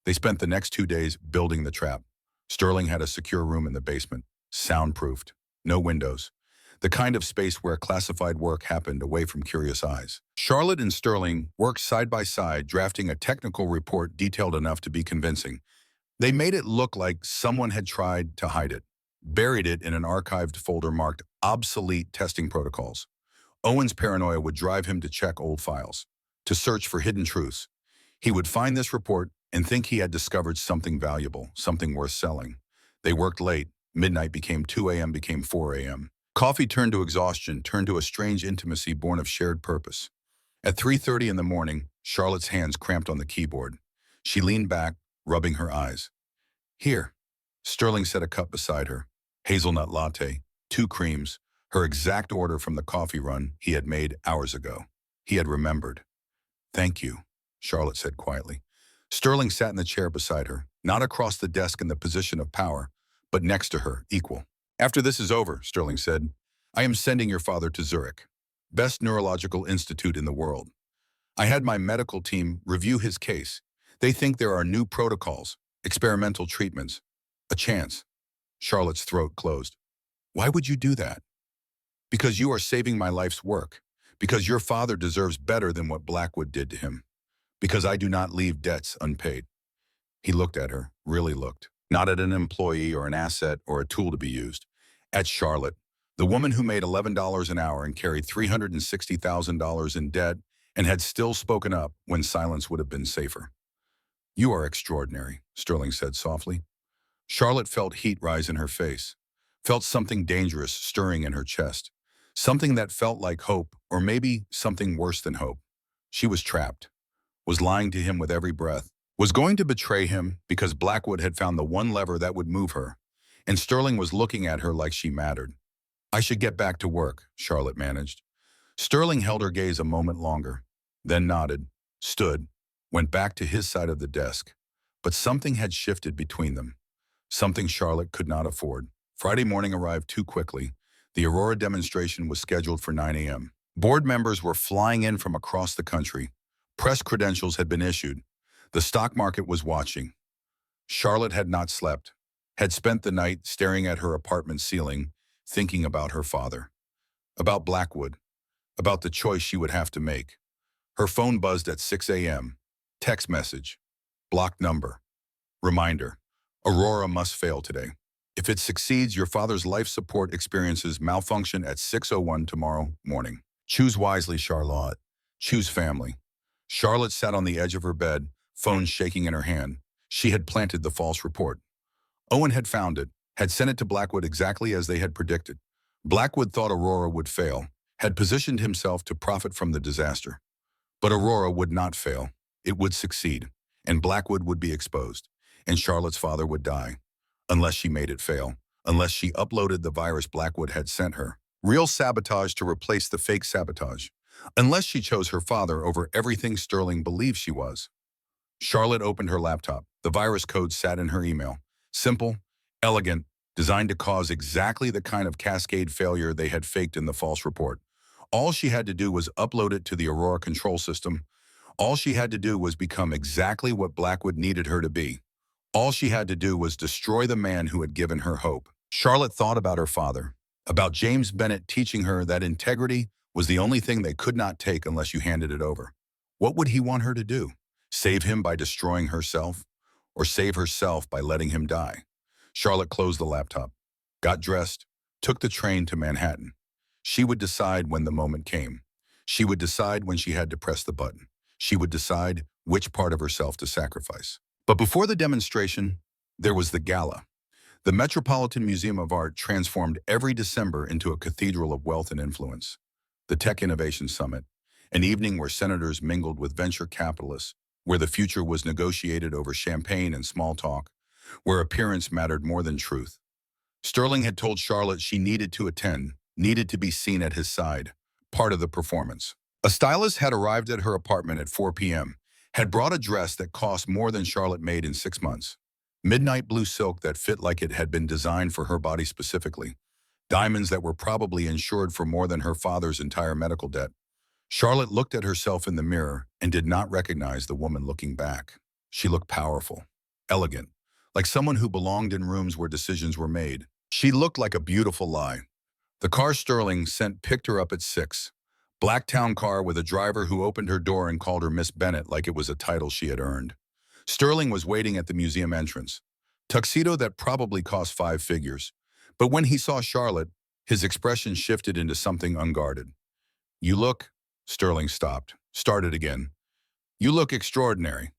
Speaker 1: They spent the next 2 days building the trap. Sterling had a secure room in the basement, soundproofed, no windows, the kind of space where classified work happened away from curious eyes. Charlotte and Sterling worked side by side, drafting a technical report detailed enough to be convincing. They made it look like someone had tried to hide it, buried it in an archived folder marked obsolete testing protocols. Owen's paranoia would drive him to check old files, to search for hidden truths. He would find this report and think he had discovered something valuable, something worth selling. They worked late. Midnight became 2 a.m., became 4 a.m. Coffee turned to exhaustion, turned to a strange intimacy born of shared purpose. At 3:30 in the morning, Charlotte's hands cramped on the keyboard. She leaned back, rubbing her eyes. Here. Sterling set a cup beside her. Hazelnut latte, 2 creams, her exact order from the coffee run he had made hours ago. He had remembered. Thank you, Charlotte said quietly. Sterling sat in the chair beside her, not across the desk in the position of power, but next to her, equal. After this is over, Sterling said, I am sending your father to Zurich, best neurological institute in the world. I had my medical team review his case. They think there are new protocols, experimental treatments, a chance. Charlotte's throat closed. Why would you do that? Because you are saving my life's work. Because your father deserves better than what Blackwood did to him. Because I do not leave debts unpaid. He looked at her, really looked. Not at an employee or an asset or a tool to be used. At Charlotte, the woman who made $11 an hour and carried $360,000 in debt and had still spoken up when silence would have been safer. You are extraordinary, Sterling said softly. Charlotte felt heat rise in her face, felt something dangerous stirring in her chest, something that felt like hope, or maybe something worse than hope. She was trapped, was lying to him with every breath, was going to betray him because Blackwood had found the one lever that would move her, and Sterling was looking at her like she mattered. I should get back to work, Charlotte managed. Sterling held her gaze a moment longer, then nodded, stood, went back to his side of the desk. But something had shifted between them, something Charlotte could not afford. Friday morning arrived too quickly. The Aurora demonstration was scheduled for 9 a.m. Board members were flying in from across the country. Press credentials had been issued. The stock market was watching. Charlotte had not slept, had spent the night staring at her apartment ceiling, thinking about her father, about Blackwood, about the choice she would have to make. Her phone buzzed at 6 a.m. Text message. Blocked number. Reminder. Aurora must fail today. If it succeeds, your father's life support experiences malfunction at 6:01 tomorrow morning. Choose wisely, Charlotte. Choose family. Charlotte sat on the edge of her bed, phone shaking in her hand. She had planted the false report. Owen had found it, had sent it to Blackwood exactly as they had predicted. Blackwood thought Aurora would fail, had positioned himself to profit from the disaster. But Aurora would not fail. It would succeed, and Blackwood would be exposed, and Charlotte's father would die, unless she made it fail, unless she uploaded the virus Blackwood had sent her. Real sabotage to replace the fake sabotage, unless she chose her father over everything Sterling believed she was. Charlotte opened her laptop. The virus code sat in her email. Simple, elegant, designed to cause exactly the kind of cascade failure they had faked in the false report. All she had to do was upload it to the Aurora control system. All she had to do was become exactly what Blackwood needed her to be. All she had to do was destroy the man who had given her hope. Charlotte thought about her father, about James Bennett teaching her that integrity was the only thing they could not take unless you handed it over. What would he want her to do? Save him by destroying herself? Or save herself by letting him die? Charlotte closed the laptop, got dressed, took the train to Manhattan. She would decide when the moment came. She would decide when she had to press the button. She would decide which part of herself to sacrifice. But before the demonstration, there was the gala. The Metropolitan Museum of Art transformed every December into a cathedral of wealth and influence. The Tech Innovation Summit, an evening where senators mingled with venture capitalists, where the future was negotiated over champagne and small talk, where appearance mattered more than truth. Sterling had told Charlotte she needed to attend, needed to be seen at his side, part of the performance. A stylist had arrived at her apartment at 4 p.m., had brought a dress that cost more than Charlotte made in 6 months. Midnight blue silk that fit like it had been designed for her body specifically. Diamonds that were probably insured for more than her father's entire medical debt. Charlotte looked at herself in the mirror and did not recognize the woman looking back. She looked powerful, elegant, like someone who belonged in rooms where decisions were made. She looked like a beautiful lie. The car Sterling sent picked her up at 6. Black town car with a driver who opened her door and called her Miss Bennett like it was a title she had earned. Sterling was waiting at the museum entrance. Tuxedo that probably cost 5 figures. But when he saw Charlotte, his expression shifted into something unguarded. "You look," Sterling stopped, started again. "You look extraordinary."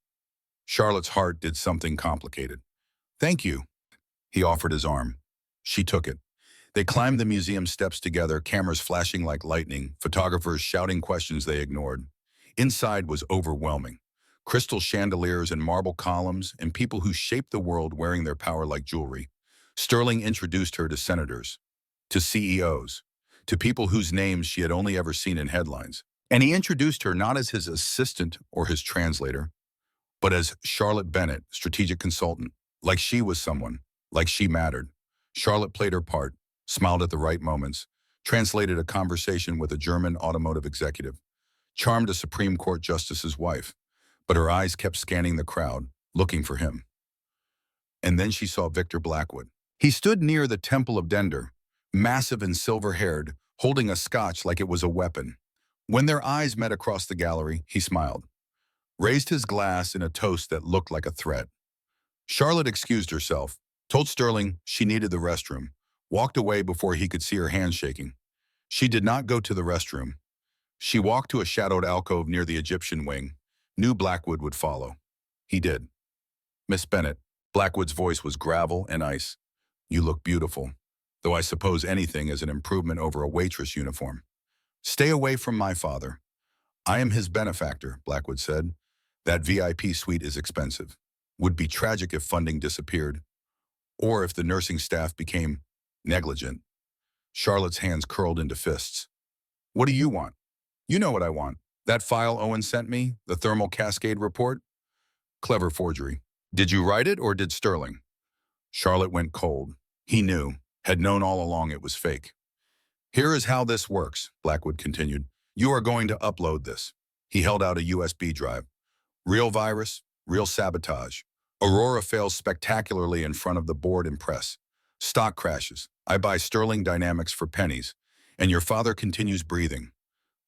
Speaker 1: Charlotte's heart did something complicated. "Thank you." He offered his arm. She took it. They climbed the museum steps together, cameras flashing like lightning, photographers shouting questions they ignored. Inside was overwhelming. Crystal chandeliers and marble columns, and people who shaped the world wearing their power like jewelry. Sterling introduced her to senators, to CEOs, to people whose names she had only ever seen in headlines. And he introduced her not as his assistant or his translator, but as Charlotte Bennett, strategic consultant, like she was someone, like she mattered. Charlotte played her part, smiled at the right moments, translated a conversation with a German automotive executive, charmed a Supreme Court justice's wife, but her eyes kept scanning the crowd, looking for him. And then she saw Victor Blackwood. He stood near the Temple of Dender, massive and silver-haired, holding a scotch like it was a weapon. When their eyes met across the gallery, he smiled, raised his glass in a toast that looked like a threat. Charlotte excused herself, told Sterling she needed the restroom, walked away before he could see her hands shaking. She did not go to the restroom. She walked to a shadowed alcove near the Egyptian wing. Knew Blackwood would follow. He did. "Miss Bennett," Blackwood's voice was gravel and ice. "You look beautiful, though I suppose anything is an improvement over a waitress uniform." "Stay away from my father." "I am his benefactor," Blackwood said. "That VIP suite is expensive. Would be tragic if funding disappeared, or if the nursing staff became negligent." Charlotte's hands curled into fists. "What do you want?" "You know what I want. That file Owen sent me, the thermal cascade report." "Clever forgery. Did you write it or did Sterling?" Charlotte went cold. He knew, had known all along it was fake. "Here is how this works," Blackwood continued. "You are going to upload this." He held out a USB drive. "Real virus, real sabotage. Aurora fails spectacularly in front of the board and press. Stock crashes. I buy Sterling Dynamics for pennies. And your father continues breathing."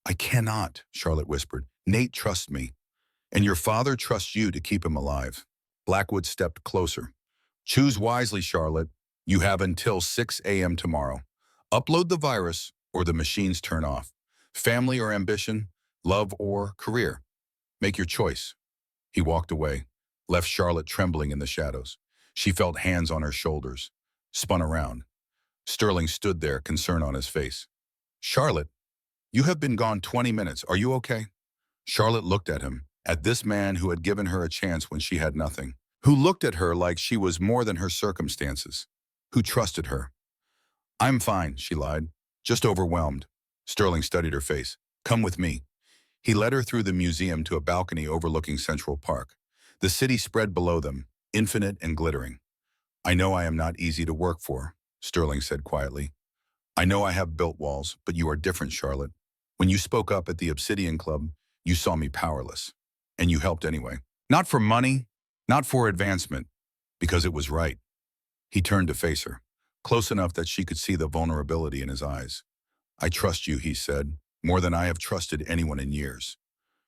Speaker 1: "I cannot," Charlotte whispered. "Nate trusts me. And your father trusts you to keep him alive." Blackwood stepped closer. "Choose wisely, Charlotte. You have until 6 a.m. tomorrow. Upload the virus or the machines turn off. Family or ambition, love or career. Make your choice." He walked away, left Charlotte trembling in the shadows. She felt hands on her shoulders, spun around. Sterling stood there, concern on his face. "Charlotte, you have been gone 20 minutes. Are you okay?" Charlotte looked at him, at this man who had given her a chance when she had nothing, who looked at her like she was more than her circumstances, who trusted her. "I'm fine," she lied, "just overwhelmed." Sterling studied her face. "Come with me." He led her through the museum to a balcony overlooking Central Park. The city spread below them, infinite and glittering. "I know I am not easy to work for," Sterling said quietly. "I know I have built walls, but you are different, Charlotte. When you spoke up at the Obsidian Club, you saw me powerless. And you helped anyway. Not for money, not for advancement, because it was right." He turned to face her, close enough that she could see the vulnerability in his eyes. "I trust you," he said, "more than I have trusted anyone in years."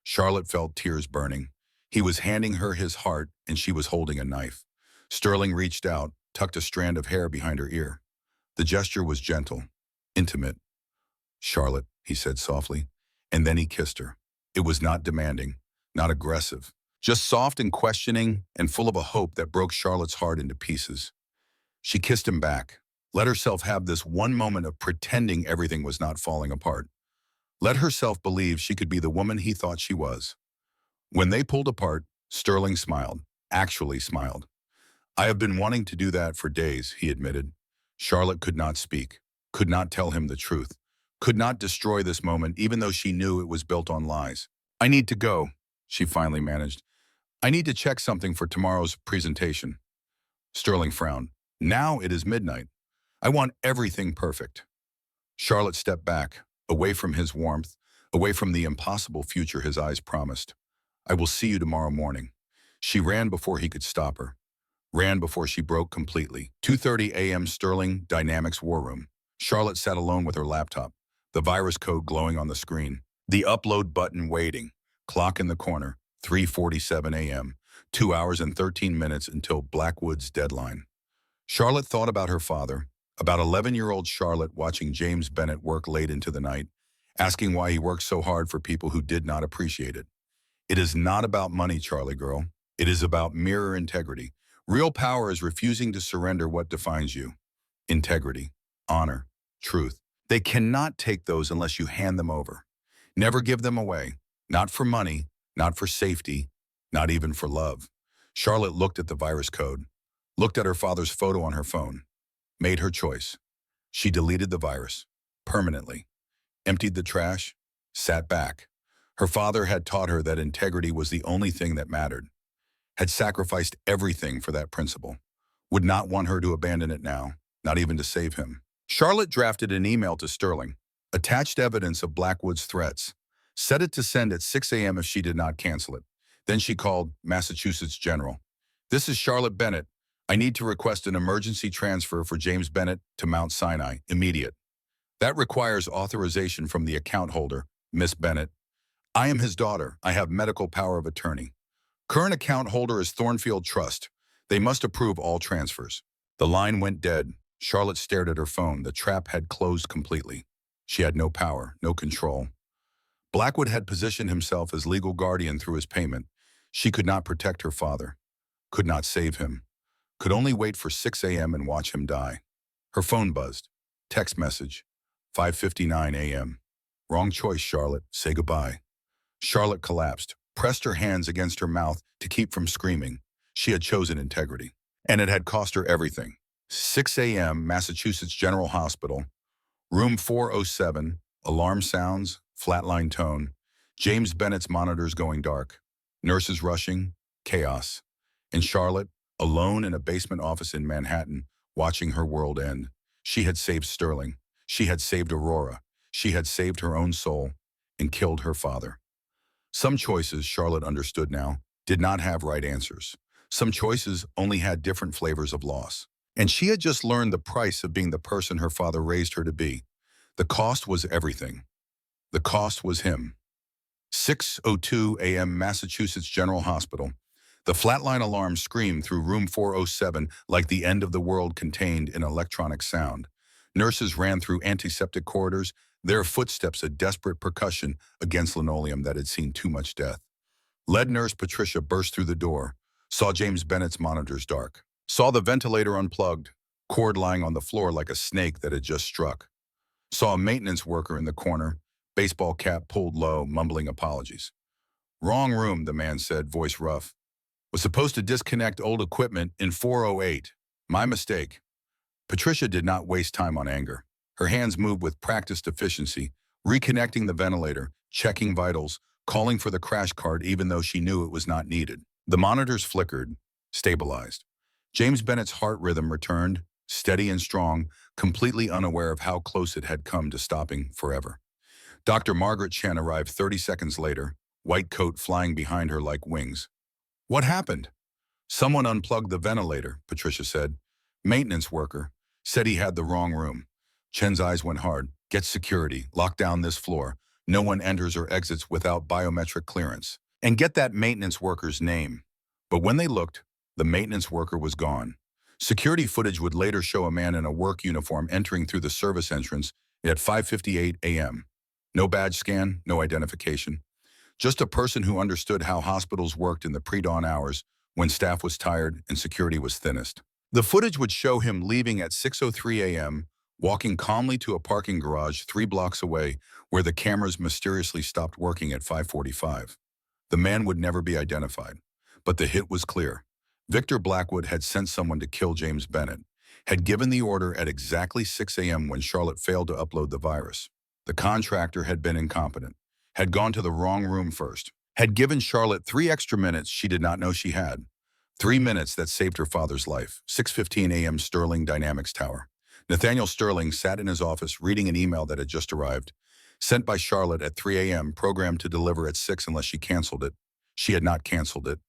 Speaker 1: Charlotte felt tears burning. He was handing her his heart, and she was holding a knife. Sterling reached out, tucked a strand of hair behind her ear. The gesture was gentle, intimate. "Charlotte," he said softly, and then he kissed her. It was not demanding, not aggressive, just soft and questioning and full of a hope that broke Charlotte's heart into pieces. She kissed him back, let herself have this one moment of pretending everything was not falling apart. Let herself believe she could be the woman he thought she was. When they pulled apart, Sterling smiled, actually smiled. "I have been wanting to do that for days," he admitted. Charlotte could not speak, could not tell him the truth, could not destroy this moment even though she knew it was built on lies. "I need to go." she finally managed. "I need to check something for tomorrow's presentation." Sterling frowned. "Now it is midnight. I want everything perfect." Charlotte stepped back, away from his warmth, away from the impossible future his eyes promised. "I will see you tomorrow morning." She ran before he could stop her. Ran before she broke completely. 2:30 a.m. Sterling Dynamics War Room. Charlotte sat alone with her laptop, the virus code glowing on the screen, the upload button waiting, clock in the corner, 3:47 a.m., 2 hours and 13 minutes until Blackwood's deadline. Charlotte thought about her father, about 11-year-old Charlotte watching James Bennett work late into the night, asking why he worked so hard for people who did not appreciate it. It is not about money, Charlie girl. It is about mirror integrity. Real power is refusing to surrender what defines you. Integrity, honor, truth. They cannot take those unless you hand them over. Never give them away. Not for money, not for safety, not even for love. Charlotte looked at the virus code, looked at her father's photo on her phone, made her choice. She deleted the virus, permanently, emptied the trash, sat back. Her father had taught her that integrity was the only thing that mattered, had sacrificed everything for that principle, would not want her to abandon it now, not even to save him. Charlotte drafted an email to Sterling, attached evidence of Blackwood's threats, set it to send at 6 a.m. if she did not cancel it. Then she called Massachusetts General. "This is Charlotte Bennett. I need to request an emergency transfer for James Bennett to Mount Sinai, immediate. That requires authorization from the account holder, Miss Bennett. I am his daughter. I have medical power of attorney. Current account holder is Thornfield Trust. They must approve all transfers." The line went dead. Charlotte stared at her phone. The trap had closed completely. She had no power, no control. Blackwood had positioned himself as legal guardian through his payment. She could not protect her father, could not save him, could only wait for 6 a.m. and watch him die. Her phone buzzed. Text message, 5:59 a.m. "Wrong choice, Charlotte. Say goodbye." Charlotte collapsed, pressed her hands against her mouth to keep from screaming. She had chosen integrity, and it had cost her everything. 6 a.m., Massachusetts General Hospital, room 407, alarm sounds, flatline tone, James Bennett's monitors going dark, nurses rushing, chaos. And Charlotte, alone in a basement office in Manhattan, watching her world end. She had saved Sterling. She had saved Aurora. She had saved her own soul and killed her father. Some choices, Charlotte understood now, did not have right answers. Some choices only had different flavors of loss. And she had just learned the price of being the person her father raised her to be. The cost was everything. The cost was him. 6:02 a.m. Massachusetts General Hospital. The flatline alarm screamed through room 407 like the end of the world contained in electronic sound. Nurses ran through antiseptic corridors, their footsteps a desperate percussion against linoleum that had seen too much death. Lead nurse Patricia burst through the door, saw James Bennett's monitors dark, saw the ventilator unplugged, cord lying on the floor like a snake that had just struck, saw a maintenance worker in the corner, baseball cap pulled low, mumbling apologies. "Wrong room," the man said, voice rough. "Was supposed to disconnect old equipment in 408. My mistake." Patricia did not waste time on anger. Her hands moved with practiced efficiency, reconnecting the ventilator, checking vitals, calling for the crash cart even though she knew it was not needed. The monitors flickered, stabilized. James Bennett's heart rhythm returned, steady and strong, completely unaware of how close it had come to stopping forever. Dr. Margaret Chen arrived 30 seconds later, white coat flying behind her like wings. "What happened?" "Someone unplugged the ventilator," Patricia said. "Maintenance worker. Said he had the wrong room." Chen's eyes went hard. "Get security. Lock down this floor. No one enters or exits without biometric clearance. And get that maintenance worker's name." But when they looked, the maintenance worker was gone. Security footage would later show a man in a work uniform entering through the service entrance at 5:58 a.m. No badge scan, no identification. Just a person who understood how hospitals worked in the pre-dawn hours when staff was tired and security was thinnest. The footage would show him leaving at 6:03 a.m., walking calmly to a parking garage 3 blocks away where the cameras mysteriously stopped working at 5:45. The man would never be identified, but the hit was clear. Victor Blackwood had sent someone to kill James Bennett, had given the order at exactly 6 a.m. when Charlotte failed to upload the virus. The contractor had been incompetent, had gone to the wrong room first, had given Charlotte 3 extra minutes she did not know she had. 3 minutes that saved her father's life. 6:15 a.m. Sterling Dynamics Tower. Nathaniel Sterling sat in his office reading an email that had just arrived. Sent by Charlotte at 3 a.m., programmed to deliver at 6 unless she canceled it. She had not canceled it.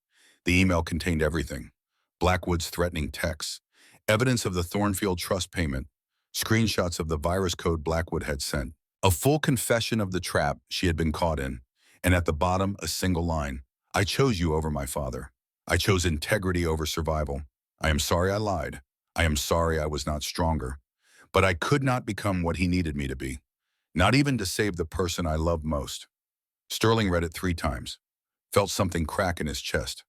Speaker 1: The email contained everything. Blackwood's threatening texts, evidence of the Thornfield Trust payment, screenshots of the virus code Blackwood had sent, a full confession of the trap she had been caught in, and at the bottom, a single line. I chose you over my father. I chose integrity over survival. I am sorry I lied. I am sorry I was not stronger. But I could not become what he needed me to be, not even to save the person I loved most. Sterling read it 3 times, felt something crack in his chest.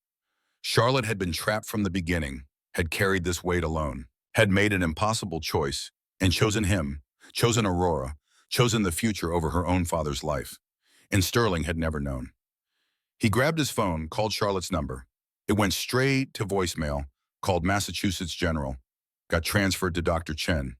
Speaker 1: Charlotte had been trapped from the beginning, had carried this weight alone, had made an impossible choice, and chosen him, chosen Aurora, chosen the future over her own father's life. And Sterling had never known. He grabbed his phone, called Charlotte's number. It went straight to voicemail, called Massachusetts General, got transferred to Dr. Chen.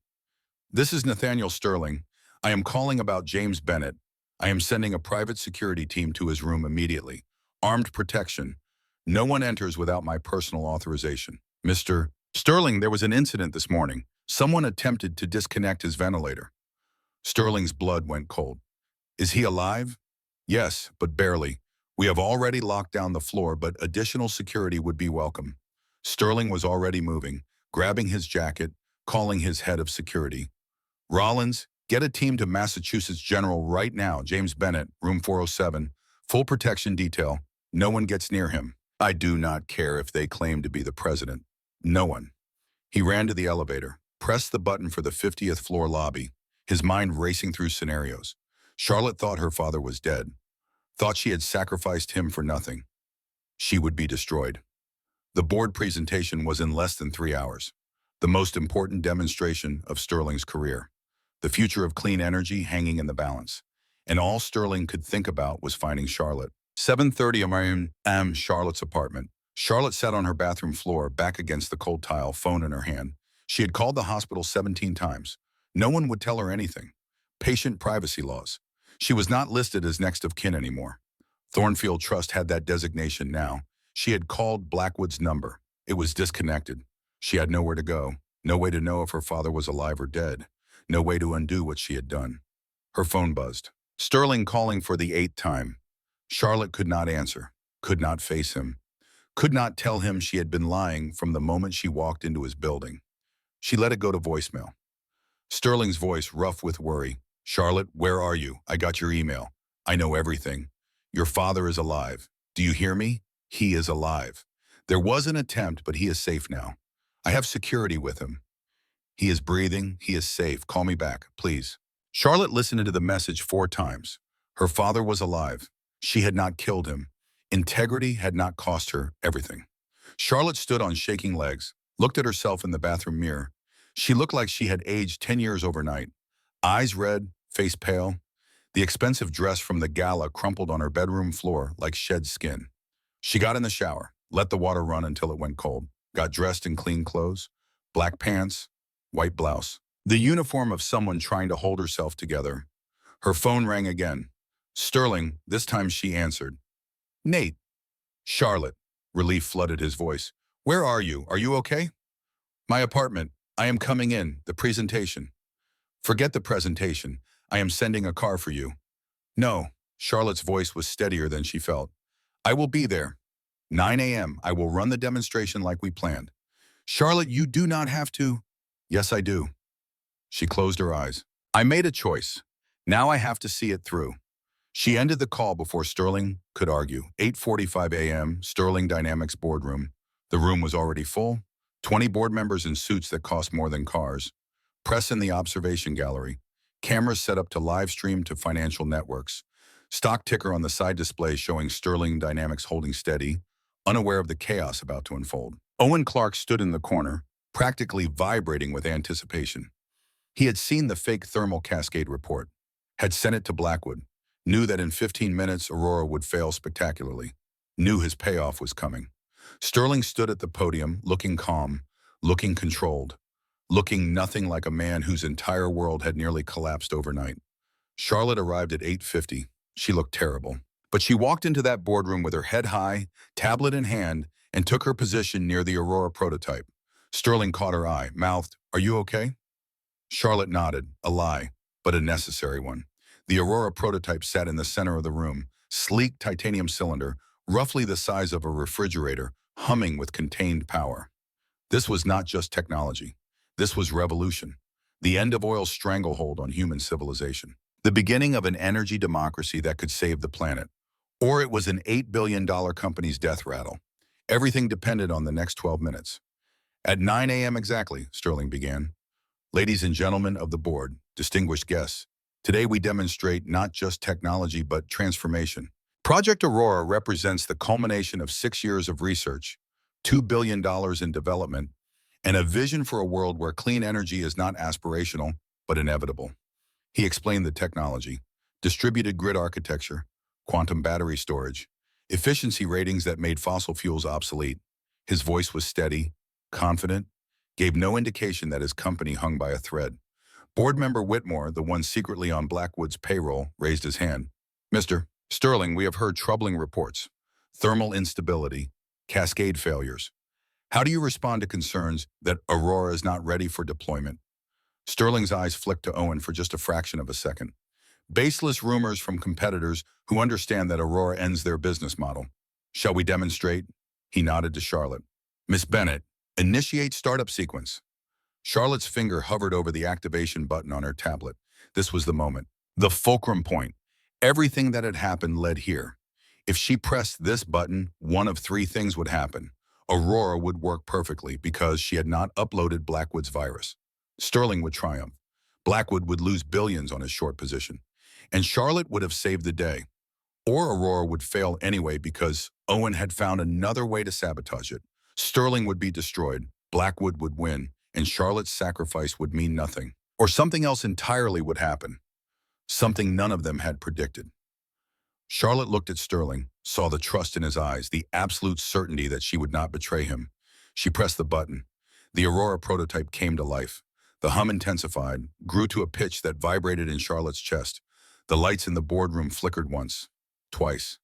Speaker 1: This is Nathaniel Sterling. I am calling about James Bennett. I am sending a private security team to his room immediately. Armed protection. No one enters without my personal authorization. Mr. Sterling, there was an incident this morning. Someone attempted to disconnect his ventilator. Sterling's blood went cold. Is he alive? Yes, but barely. We have already locked down the floor, but additional security would be welcome. Sterling was already moving, grabbing his jacket, calling his head of security. Rollins, get a team to Massachusetts General right now. James Bennett, room 407. Full protection detail. No one gets near him. I do not care if they claim to be the president. No one. He ran to the elevator, pressed the button for the 50th floor lobby, his mind racing through scenarios. Charlotte thought her father was dead, thought she had sacrificed him for nothing. She would be destroyed. The board presentation was in less than 3 hours, the most important demonstration of Sterling's career. The future of clean energy hanging in the balance. And all Sterling could think about was finding Charlotte. 7:30 a.m. Charlotte's apartment. Charlotte sat on her bathroom floor, back against the cold tile, phone in her hand. She had called the hospital 17 times. No one would tell her anything. Patient privacy laws. She was not listed as next of kin anymore. Thornfield Trust had that designation now. She had called Blackwood's number. It was disconnected. She had nowhere to go, no way to know if her father was alive or dead, no way to undo what she had done. Her phone buzzed. Sterling calling for the 8th time. Charlotte could not answer, could not face him, could not tell him she had been lying from the moment she walked into his building. She let it go to voicemail. Sterling's voice rough with worry. Charlotte, where are you? I got your email. I know everything. Your father is alive. Do you hear me? He is alive. There was an attempt, but he is safe now. I have security with him. He is breathing. He is safe. Call me back, please. Charlotte listened to the message 4 times. Her father was alive. She had not killed him. Integrity had not cost her everything. Charlotte stood on shaking legs, looked at herself in the bathroom mirror. She looked like she had aged 10 years overnight. Eyes red, face pale. The expensive dress from the gala crumpled on her bedroom floor like shed skin. She got in the shower, let the water run until it went cold, got dressed in clean clothes, black pants, white blouse. The uniform of someone trying to hold herself together. Her phone rang again. Sterling, this time she answered. Nate. Charlotte. Relief flooded his voice. Where are you? Are you okay? My apartment. I am coming in. The presentation. Forget the presentation. I am sending a car for you. No. Charlotte's voice was steadier than she felt. I will be there. 9 a.m. I will run the demonstration like we planned. Charlotte, you do not have to. Yes, I do. She closed her eyes. I made a choice. Now I have to see it through. She ended the call before Sterling could argue. 8:45 a.m., Sterling Dynamics boardroom. The room was already full. 20 board members in suits that cost more than cars. Press in the observation gallery. Cameras set up to live stream to financial networks. Stock ticker on the side display showing Sterling Dynamics holding steady, unaware of the chaos about to unfold. Owen Clark stood in the corner, practically vibrating with anticipation. He had seen the fake thermal cascade report, had sent it to Blackwood, knew that in 15 minutes Aurora would fail spectacularly, knew his payoff was coming. Sterling stood at the podium, looking calm, looking controlled, looking nothing like a man whose entire world had nearly collapsed overnight. Charlotte arrived at 8:50. She looked terrible. But she walked into that boardroom with her head high, tablet in hand, and took her position near the Aurora prototype. Sterling caught her eye, mouthed, "Are you okay?" Charlotte nodded, a lie, but a necessary one. The Aurora prototype sat in the center of the room, sleek titanium cylinder, roughly the size of a refrigerator, humming with contained power. This was not just technology. This was revolution. The end of oil's stranglehold on human civilization. The beginning of an energy democracy that could save the planet. Or it was an $8 billion company's death rattle. Everything depended on the next 12 minutes. At 9 a.m. exactly, Sterling began. Ladies and gentlemen of the board, distinguished guests, today we demonstrate not just technology but transformation. Project Aurora represents the culmination of 6 years of research, $2 billion in development, and a vision for a world where clean energy is not aspirational but inevitable. He explained the technology, distributed grid architecture, quantum battery storage, efficiency ratings that made fossil fuels obsolete. His voice was steady, confident, gave no indication that his company hung by a thread. Board member Whitmore, the one secretly on Blackwood's payroll, raised his hand. "Mr. Sterling, we have heard troubling reports. Thermal instability, cascade failures. How do you respond to concerns that Aurora is not ready for deployment?" Sterling's eyes flicked to Owen for just a fraction of a second. "Baseless rumors from competitors who understand that Aurora ends their business model. Shall we demonstrate?" He nodded to Charlotte. "Miss Bennett, initiate startup sequence." Charlotte's finger hovered over the activation button on her tablet. This was the moment. The fulcrum point. Everything that had happened led here. If she pressed this button, one of three things would happen. Aurora would work perfectly because she had not uploaded Blackwood's virus. Sterling would triumph. Blackwood would lose billions on his short position. And Charlotte would have saved the day. Or Aurora would fail anyway because Owen had found another way to sabotage it. Sterling would be destroyed, Blackwood would win, and Charlotte's sacrifice would mean nothing. Or something else entirely would happen. Something none of them had predicted. Charlotte looked at Sterling, saw the trust in his eyes, the absolute certainty that she would not betray him. She pressed the button. The Aurora prototype came to life. The hum intensified, grew to a pitch that vibrated in Charlotte's chest. The lights in the boardroom flickered once, twice,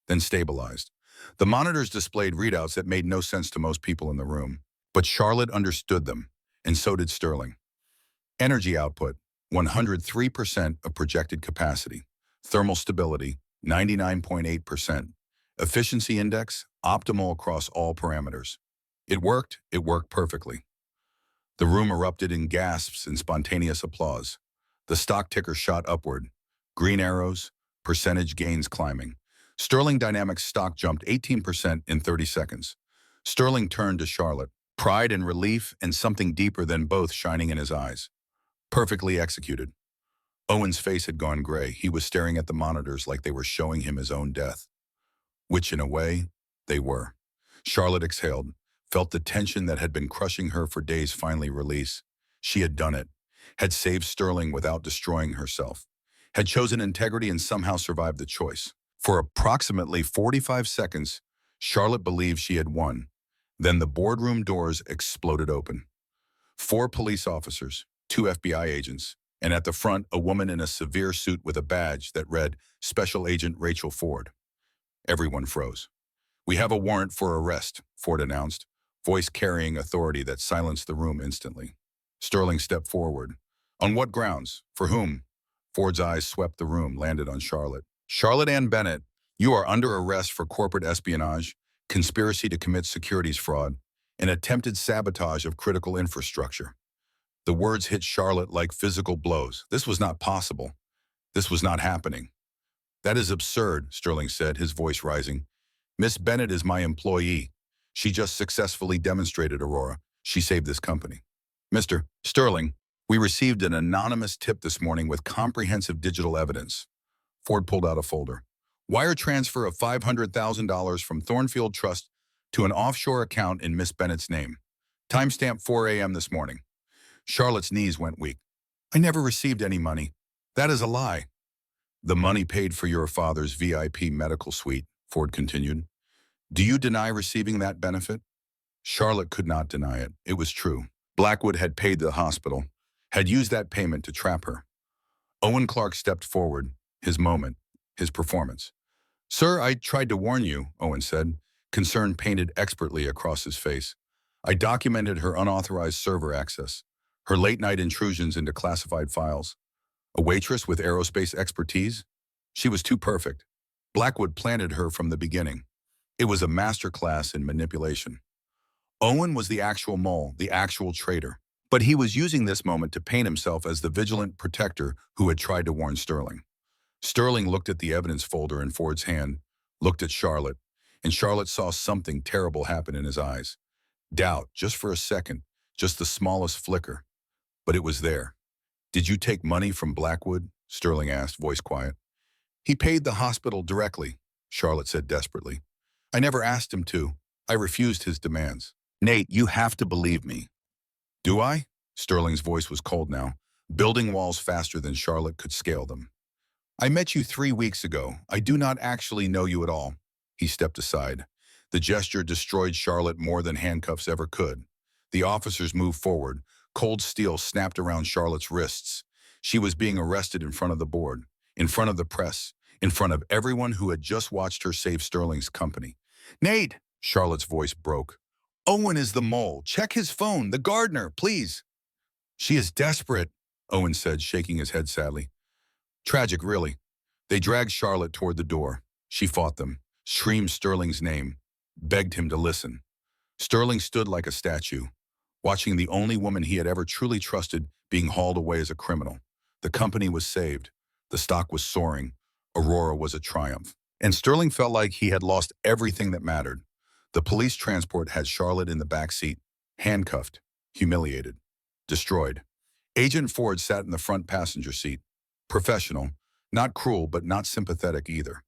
Speaker 1: then stabilized. The monitors displayed readouts that made no sense to most people in the room. But Charlotte understood them, and so did Sterling. Energy output, 103% of projected capacity. Thermal stability, 99.8%. Efficiency index, optimal across all parameters. It worked perfectly. The room erupted in gasps and spontaneous applause. The stock ticker shot upward. Green arrows, percentage gains climbing. Sterling Dynamics stock jumped 18% in 30 seconds. Sterling turned to Charlotte, pride and relief and something deeper than both shining in his eyes. Perfectly executed. Owen's face had gone gray. He was staring at the monitors like they were showing him his own death. Which, in a way, they were. Charlotte exhaled, felt the tension that had been crushing her for days finally release. She had done it, had saved Sterling without destroying herself, had chosen integrity and somehow survived the choice. For approximately 45 seconds, Charlotte believed she had won. Then the boardroom doors exploded open. 4 police officers, 2 FBI agents, and at the front, a woman in a severe suit with a badge that read Special Agent Rachel Ford. Everyone froze. "We have a warrant for arrest," Ford announced, voice carrying authority that silenced the room instantly. Sterling stepped forward. "On what grounds? For whom?" Ford's eyes swept the room, landed on Charlotte. "Charlotte Ann Bennett, you are under arrest for corporate espionage, conspiracy to commit securities fraud, and attempted sabotage of critical infrastructure." The words hit Charlotte like physical blows. This was not possible. This was not happening. "That is absurd," Sterling said, his voice rising. "Miss Bennett is my employee. She just successfully demonstrated Aurora. She saved this company." "Mr. Sterling, we received an anonymous tip this morning with comprehensive digital evidence." Ford pulled out a folder. "Wire transfer of $500,000 from Thornfield Trust to an offshore account in Miss Bennett's name. Timestamp 4 a.m. this morning." Charlotte's knees went weak. "I never received any money. That is a lie." "The money paid for your father's VIP medical suite," Ford continued. "Do you deny receiving that benefit?" Charlotte could not deny it. It was true. Blackwood had paid the hospital, had used that payment to trap her. Owen Clark stepped forward, his moment, his performance. Sir, I tried to warn you, Owen said, concern painted expertly across his face. I documented her unauthorized server access, her late-night intrusions into classified files. A waitress with aerospace expertise? She was too perfect. Blackwood planted her from the beginning. It was a masterclass in manipulation. Owen was the actual mole, the actual traitor. But he was using this moment to paint himself as the vigilant protector who had tried to warn Sterling. Sterling looked at the evidence folder in Ford's hand, looked at Charlotte, and Charlotte saw something terrible happen in his eyes. Doubt, just for a second, just the smallest flicker. But it was there. Did you take money from Blackwood? Sterling asked, voice quiet. He paid the hospital directly, Charlotte said desperately. I never asked him to. I refused his demands. Nate, you have to believe me. Do I? Sterling's voice was cold now, building walls faster than Charlotte could scale them. I met you 3 weeks ago. I do not actually know you at all. He stepped aside. The gesture destroyed Charlotte more than handcuffs ever could. The officers moved forward. Cold steel snapped around Charlotte's wrists. She was being arrested in front of the board, in front of the press, in front of everyone who had just watched her save Sterling's company. Nate! Charlotte's voice broke. Owen is the mole. Check his phone. The gardener, please. She is desperate, Owen said, shaking his head sadly. Tragic, really. They dragged Charlotte toward the door. She fought them, screamed Sterling's name, begged him to listen. Sterling stood like a statue, watching the only woman he had ever truly trusted being hauled away as a criminal. The company was saved. The stock was soaring. Aurora was a triumph. And Sterling felt like he had lost everything that mattered. The police transport had Charlotte in the back seat, handcuffed, humiliated, destroyed. Agent Ford sat in the front passenger seat. Professional, not cruel, but not sympathetic either.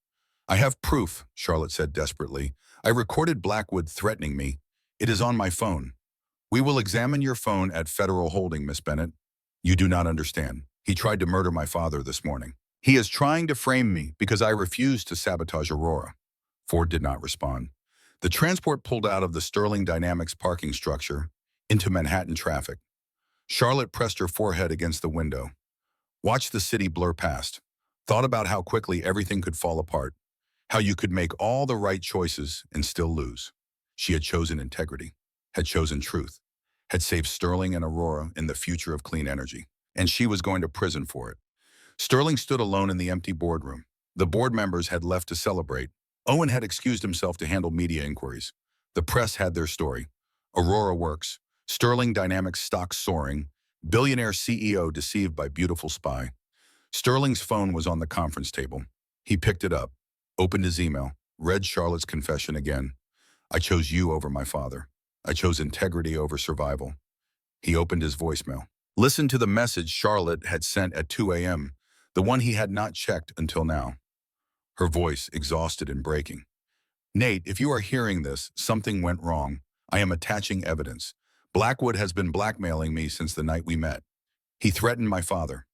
Speaker 1: I have proof, Charlotte said desperately. I recorded Blackwood threatening me. It is on my phone. We will examine your phone at Federal Holding, Miss Bennett. You do not understand. He tried to murder my father this morning. He is trying to frame me because I refused to sabotage Aurora. Ford did not respond. The transport pulled out of the Sterling Dynamics parking structure into Manhattan traffic. Charlotte pressed her forehead against the window. Watched the city blur past. Thought about how quickly everything could fall apart. How you could make all the right choices and still lose. She had chosen integrity, had chosen truth, had saved Sterling and Aurora in the future of clean energy. And she was going to prison for it. Sterling stood alone in the empty boardroom. The board members had left to celebrate. Owen had excused himself to handle media inquiries. The press had their story. Aurora works. Sterling Dynamics stock soaring. Billionaire CEO deceived by beautiful spy. Sterling's phone was on the conference table. He picked it up, opened his email, read Charlotte's confession again. I chose you over my father. I chose integrity over survival. He opened his voicemail. Listened to the message Charlotte had sent at 2 a.m., the one he had not checked until now. Her voice exhausted and breaking. Nate, if you are hearing this, something went wrong. I am attaching evidence. Blackwood has been blackmailing me since the night we met. He threatened my father.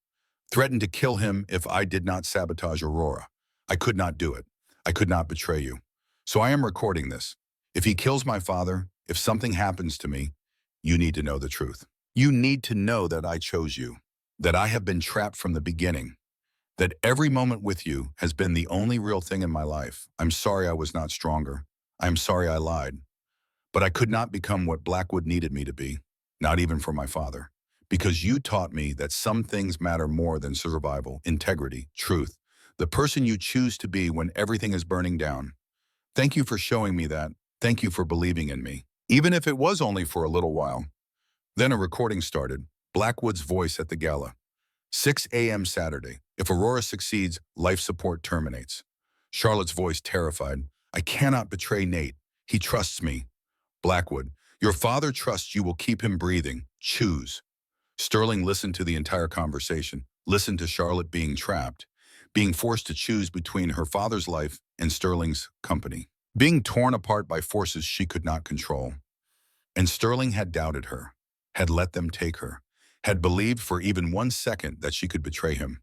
Speaker 1: Threatened to kill him if I did not sabotage Aurora. I could not do it. I could not betray you. So I am recording this. If he kills my father, if something happens to me, you need to know the truth. You need to know that I chose you, that I have been trapped from the beginning, that every moment with you has been the only real thing in my life. I'm sorry I was not stronger. I'm sorry I lied. But I could not become what Blackwood needed me to be, not even for my father, because you taught me that some things matter more than survival, integrity, truth, the person you choose to be when everything is burning down. Thank you for showing me that. Thank you for believing in me, even if it was only for a little while. Then a recording started, Blackwood's voice at the gala. 6 a.m. Saturday. If Aurora succeeds, life support terminates. Charlotte's voice terrified. I cannot betray Nate. He trusts me. Blackwood, your father trusts you will keep him breathing. Choose. Sterling listened to the entire conversation, listened to Charlotte being trapped, being forced to choose between her father's life and Sterling's company, being torn apart by forces she could not control. And Sterling had doubted her, had let them take her, had believed for even 1 second that she could betray him.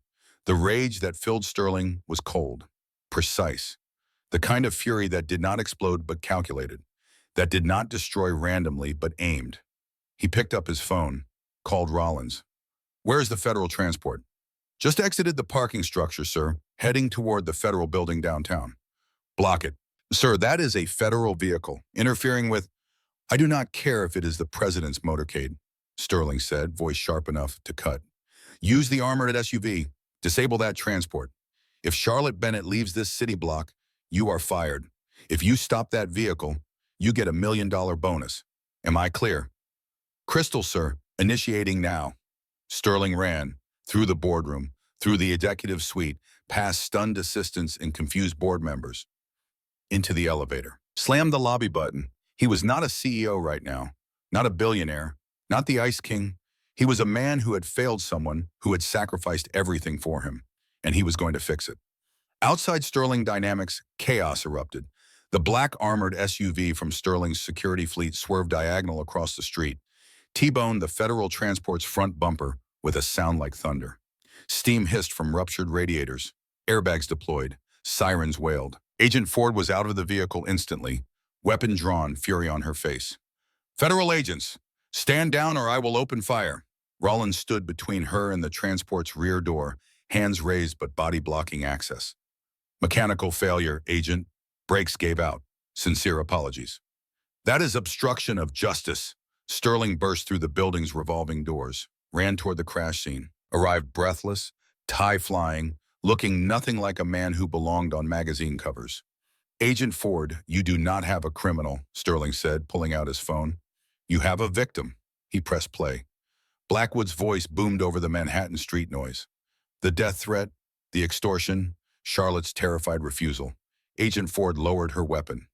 Speaker 1: The rage that filled Sterling was cold, precise, the kind of fury that did not explode but calculated, that did not destroy randomly but aimed. He picked up his phone, called Rollins. Where's the federal transport? Just exited the parking structure, sir, heading toward the federal building downtown. Block it. Sir, that is a federal vehicle. Interfering with... I do not care if it is the president's motorcade, Sterling said, voice sharp enough to cut. Use the armored SUV. Disable that transport. If Charlotte Bennett leaves this city block, you are fired. If you stop that vehicle, you get $1 million bonus. Am I clear? Crystal, sir. Initiating now. Sterling ran, through the boardroom, through the executive suite, past stunned assistants and confused board members, into the elevator. Slammed the lobby button. He was not a CEO right now, not a billionaire, not the Ice King. He was a man who had failed someone who had sacrificed everything for him, and he was going to fix it. Outside Sterling Dynamics, chaos erupted. The black armored SUV from Sterling's security fleet swerved diagonal across the street, T-boned the Federal Transport's front bumper with a sound like thunder. Steam hissed from ruptured radiators. Airbags deployed. Sirens wailed. Agent Ford was out of the vehicle instantly, weapon drawn, fury on her face. Federal agents, stand down or I will open fire. Rollins stood between her and the transport's rear door, hands raised but body blocking access. Mechanical failure, agent. Brakes gave out. Sincere apologies. That is obstruction of justice. Sterling burst through the building's revolving doors, ran toward the crash scene, arrived breathless, tie flying, looking nothing like a man who belonged on magazine covers. Agent Ford, you do not have a criminal, Sterling said, pulling out his phone. You have a victim. He pressed play. Blackwood's voice boomed over the Manhattan street noise. The death threat, the extortion, Charlotte's terrified refusal. Agent Ford lowered her weapon.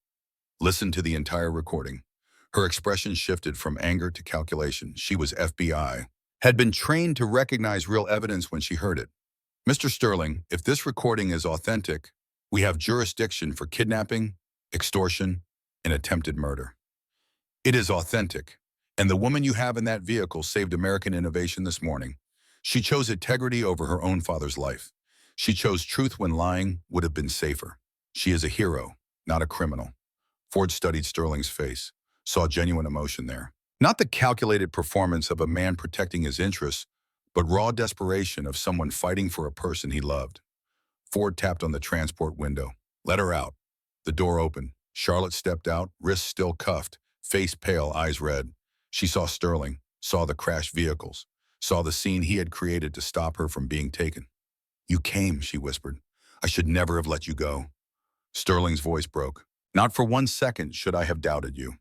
Speaker 1: Listened to the entire recording. Her expression shifted from anger to calculation. She was FBI. Had been trained to recognize real evidence when she heard it. Mr. Sterling, if this recording is authentic, we have jurisdiction for kidnapping, extortion, and attempted murder. It is authentic, and the woman you have in that vehicle saved American innovation this morning. She chose integrity over her own father's life. She chose truth when lying would have been safer. She is a hero, not a criminal. Ford studied Sterling's face, saw genuine emotion there. Not the calculated performance of a man protecting his interests, but raw desperation of someone fighting for a person he loved. Ford tapped on the transport window. Let her out. The door opened. Charlotte stepped out, wrists still cuffed, face pale, eyes red. She saw Sterling, saw the crashed vehicles, saw the scene he had created to stop her from being taken. You came, she whispered. I should never have let you go. Sterling's voice broke. Not for 1 second should I have doubted you.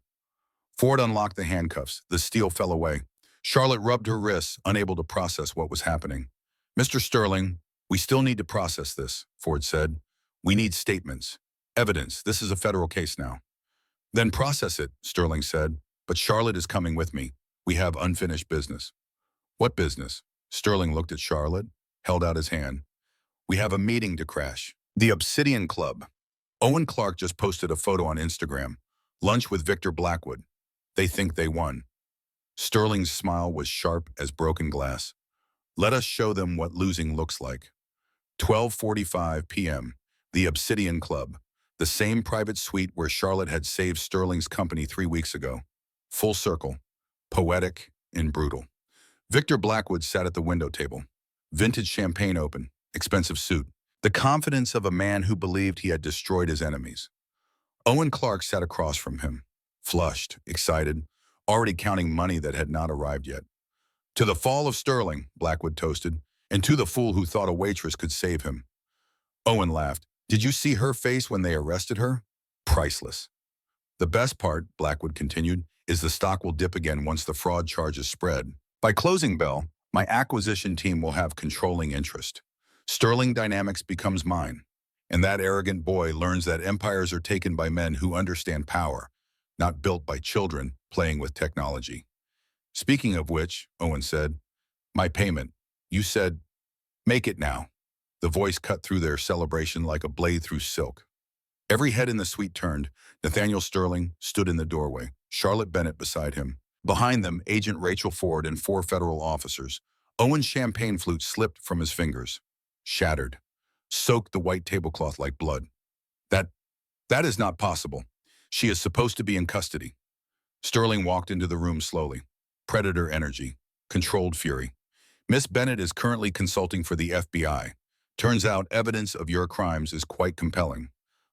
Speaker 1: Ford unlocked the handcuffs. The steel fell away. Charlotte rubbed her wrists, unable to process what was happening. Mr. Sterling, we still need to process this, Ford said. We need statements. Evidence. This is a federal case now. Then process it, Sterling said. But Charlotte is coming with me. We have unfinished business. What business? Sterling looked at Charlotte, held out his hand. We have a meeting to crash. The Obsidian Club. Owen Clark just posted a photo on Instagram. Lunch with Victor Blackwood. They think they won. Sterling's smile was sharp as broken glass. Let us show them what losing looks like. 12:45 p.m., the Obsidian Club, the same private suite where Charlotte had saved Sterling's company 3 weeks ago. Full circle, poetic and brutal. Victor Blackwood sat at the window table. Vintage champagne open, expensive suit. The confidence of a man who believed he had destroyed his enemies. Owen Clark sat across from him, flushed, excited, already counting money that had not arrived yet. To the fall of Sterling, Blackwood toasted, and to the fool who thought a waitress could save him. Owen laughed. Did you see her face when they arrested her? Priceless. The best part, Blackwood continued, is the stock will dip again once the fraud charges spread. By closing bell, my acquisition team will have controlling interest. Sterling Dynamics becomes mine, and that arrogant boy learns that empires are taken by men who understand power, not built by children playing with technology. Speaking of which, Owen said, my payment. You said, make it now. The voice cut through their celebration like a blade through silk. Every head in the suite turned. Nathaniel Sterling stood in the doorway, Charlotte Bennett beside him. Behind them, Agent Rachel Ford and 4 federal officers. Owen's champagne flute slipped from his fingers. Shattered. Soaked the white tablecloth like blood. That is not possible. She is supposed to be in custody. Sterling walked into the room slowly. Predator energy. Controlled fury. Miss Bennett is currently consulting for the FBI. Turns out evidence of your crimes is quite compelling.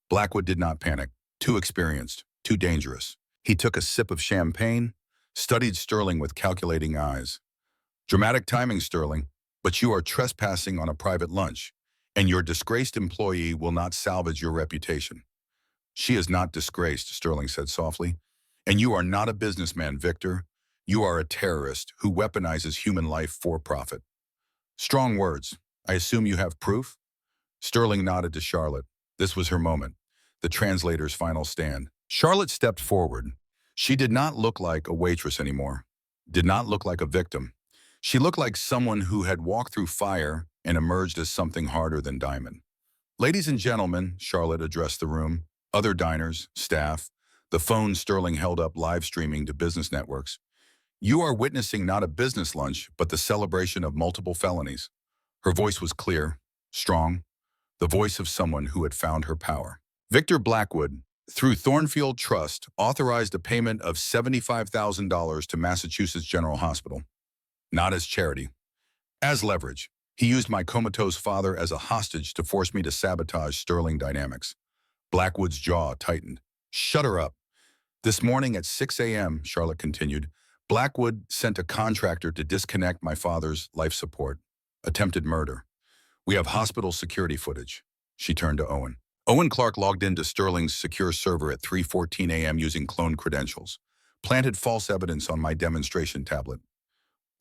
Speaker 1: Blackwood did not panic. Too experienced, too dangerous. He took a sip of champagne, studied Sterling with calculating eyes. Dramatic timing, Sterling, but you are trespassing on a private lunch, and your disgraced employee will not salvage your reputation. She is not disgraced, Sterling said softly. And you are not a businessman, Victor. You are a terrorist who weaponizes human life for profit. Strong words. I assume you have proof? Sterling nodded to Charlotte. This was her moment, the translator's final stand. Charlotte stepped forward. She did not look like a waitress anymore, did not look like a victim. She looked like someone who had walked through fire and emerged as something harder than diamond. Ladies and gentlemen, Charlotte addressed the room, other diners, staff, the phone Sterling held up live streaming to business networks. You are witnessing not a business lunch, but the celebration of multiple felonies. Her voice was clear, strong, the voice of someone who had found her power. Victor Blackwood, through Thornfield Trust, authorized a payment of $75,000 to Massachusetts General Hospital. Not as charity, as leverage. He used my comatose father as a hostage to force me to sabotage Sterling Dynamics. Blackwood's jaw tightened. Shut her up. This morning at 6 a.m., Charlotte continued, Blackwood sent a contractor to disconnect my father's life support. Attempted murder. We have hospital security footage. She turned to Owen. Owen Clark logged into Sterling's secure server at 3:14 a.m. using cloned credentials. Planted false evidence on my demonstration tablet.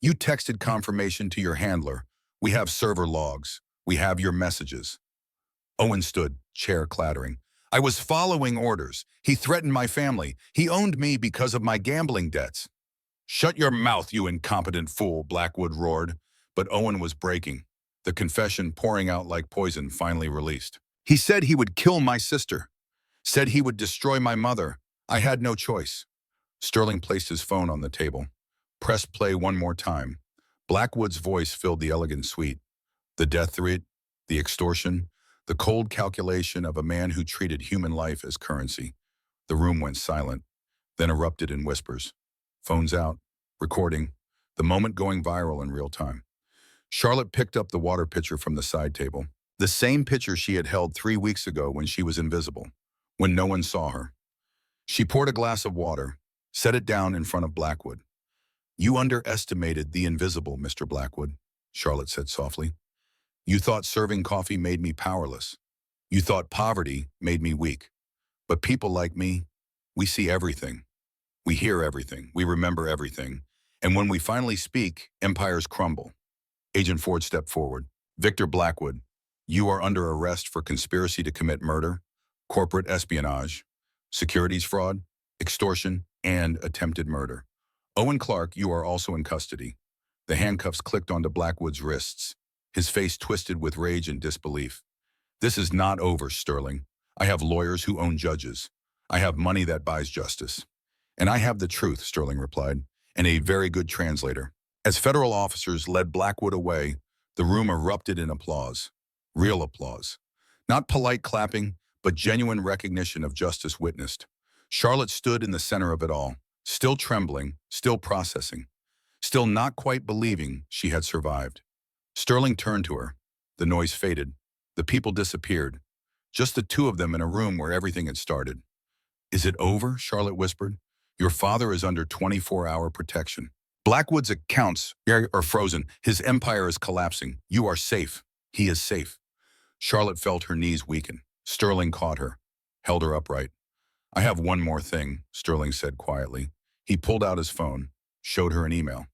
Speaker 1: You texted confirmation to your handler. We have server logs. We have your messages. Owen stood, chair clattering. I was following orders. He threatened my family. He owned me because of my gambling debts. Shut your mouth, you incompetent fool, Blackwood roared. But Owen was breaking. The confession pouring out like poison finally released. He said he would kill my sister. Said he would destroy my mother. I had no choice. Sterling placed his phone on the table. Press play one more time. Blackwood's voice filled the elegant suite. The death threat, the extortion, the cold calculation of a man who treated human life as currency. The room went silent, then erupted in whispers. Phones out, recording, the moment going viral in real time. Charlotte picked up the water pitcher from the side table. The same pitcher she had held 3 weeks ago when she was invisible, when no one saw her. She poured a glass of water, set it down in front of Blackwood. You underestimated the invisible, Mr. Blackwood, Charlotte said softly. You thought serving coffee made me powerless. You thought poverty made me weak. But people like me, we see everything. We hear everything. We remember everything. And when we finally speak, empires crumble. Agent Ford stepped forward. Victor Blackwood, you are under arrest for conspiracy to commit murder, corporate espionage, securities fraud, extortion, and attempted murder. Owen Clark, you are also in custody. The handcuffs clicked onto Blackwood's wrists. His face twisted with rage and disbelief. This is not over, Sterling. I have lawyers who own judges. I have money that buys justice. And I have the truth, Sterling replied, and a very good translator. As federal officers led Blackwood away, the room erupted in applause. Real applause. Not polite clapping, but genuine recognition of justice witnessed. Charlotte stood in the center of it all, still trembling, still processing, still not quite believing she had survived. Sterling turned to her. The noise faded. The people disappeared. Just the two of them in a room where everything had started. Is it over? Charlotte whispered. Your father is under 24-hour protection. Blackwood's accounts are frozen. His empire is collapsing. You are safe. He is safe. Charlotte felt her knees weaken. Sterling caught her, held her upright. I have one more thing, Sterling said quietly. He pulled out his phone, showed her an email.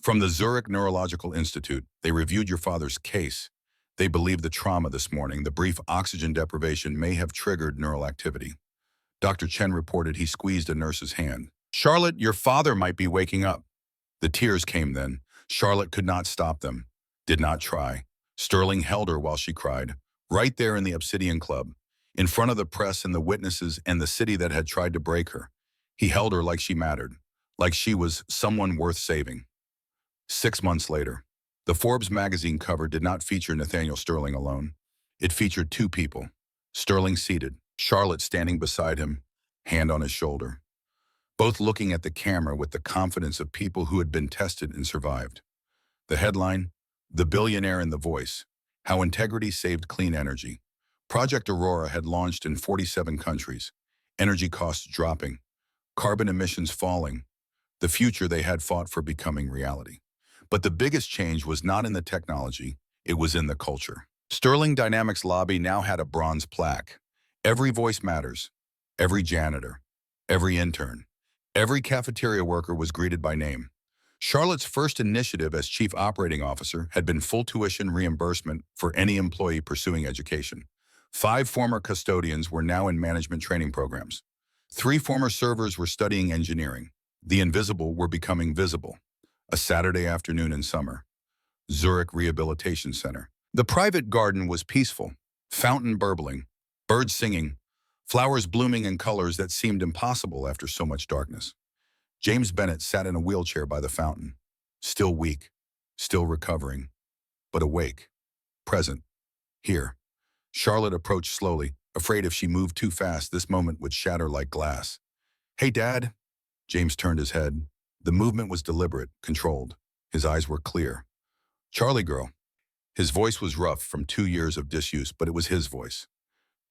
Speaker 1: From the Zurich Neurological Institute, they reviewed your father's case. They believe the trauma this morning, the brief oxygen deprivation, may have triggered neural activity. Dr. Chen reported he squeezed a nurse's hand. Charlotte, your father might be waking up. The tears came then. Charlotte could not stop them, did not try. Sterling held her while she cried, right there in the Obsidian Club, in front of the press and the witnesses and the city that had tried to break her. He held her like she mattered, like she was someone worth saving. 6 months later, the Forbes magazine cover did not feature Nathaniel Sterling alone. It featured two people, Sterling seated, Charlotte standing beside him, hand on his shoulder, both looking at the camera with the confidence of people who had been tested and survived. The headline, The Billionaire and the Voice, How Integrity Saved Clean Energy. Project Aurora had launched in 47 countries, energy costs dropping, carbon emissions falling, the future they had fought for becoming reality. But the biggest change was not in the technology, it was in the culture. Sterling Dynamics Lobby now had a bronze plaque. Every voice matters. Every janitor. Every intern. Every cafeteria worker was greeted by name. Charlotte's first initiative as Chief Operating Officer had been full tuition reimbursement for any employee pursuing education. 5 former custodians were now in management training programs. 3 former servers were studying engineering. The invisible were becoming visible. A Saturday afternoon in summer. Zurich Rehabilitation Center. The private garden was peaceful, fountain burbling, birds singing, flowers blooming in colors that seemed impossible after so much darkness. James Bennett sat in a wheelchair by the fountain, still weak, still recovering, but awake, present, here. Charlotte approached slowly, afraid if she moved too fast, this moment would shatter like glass. "Hey, Dad." James turned his head. The movement was deliberate, controlled. His eyes were clear. "Charlie girl." His voice was rough from 2 years of disuse, but it was his voice.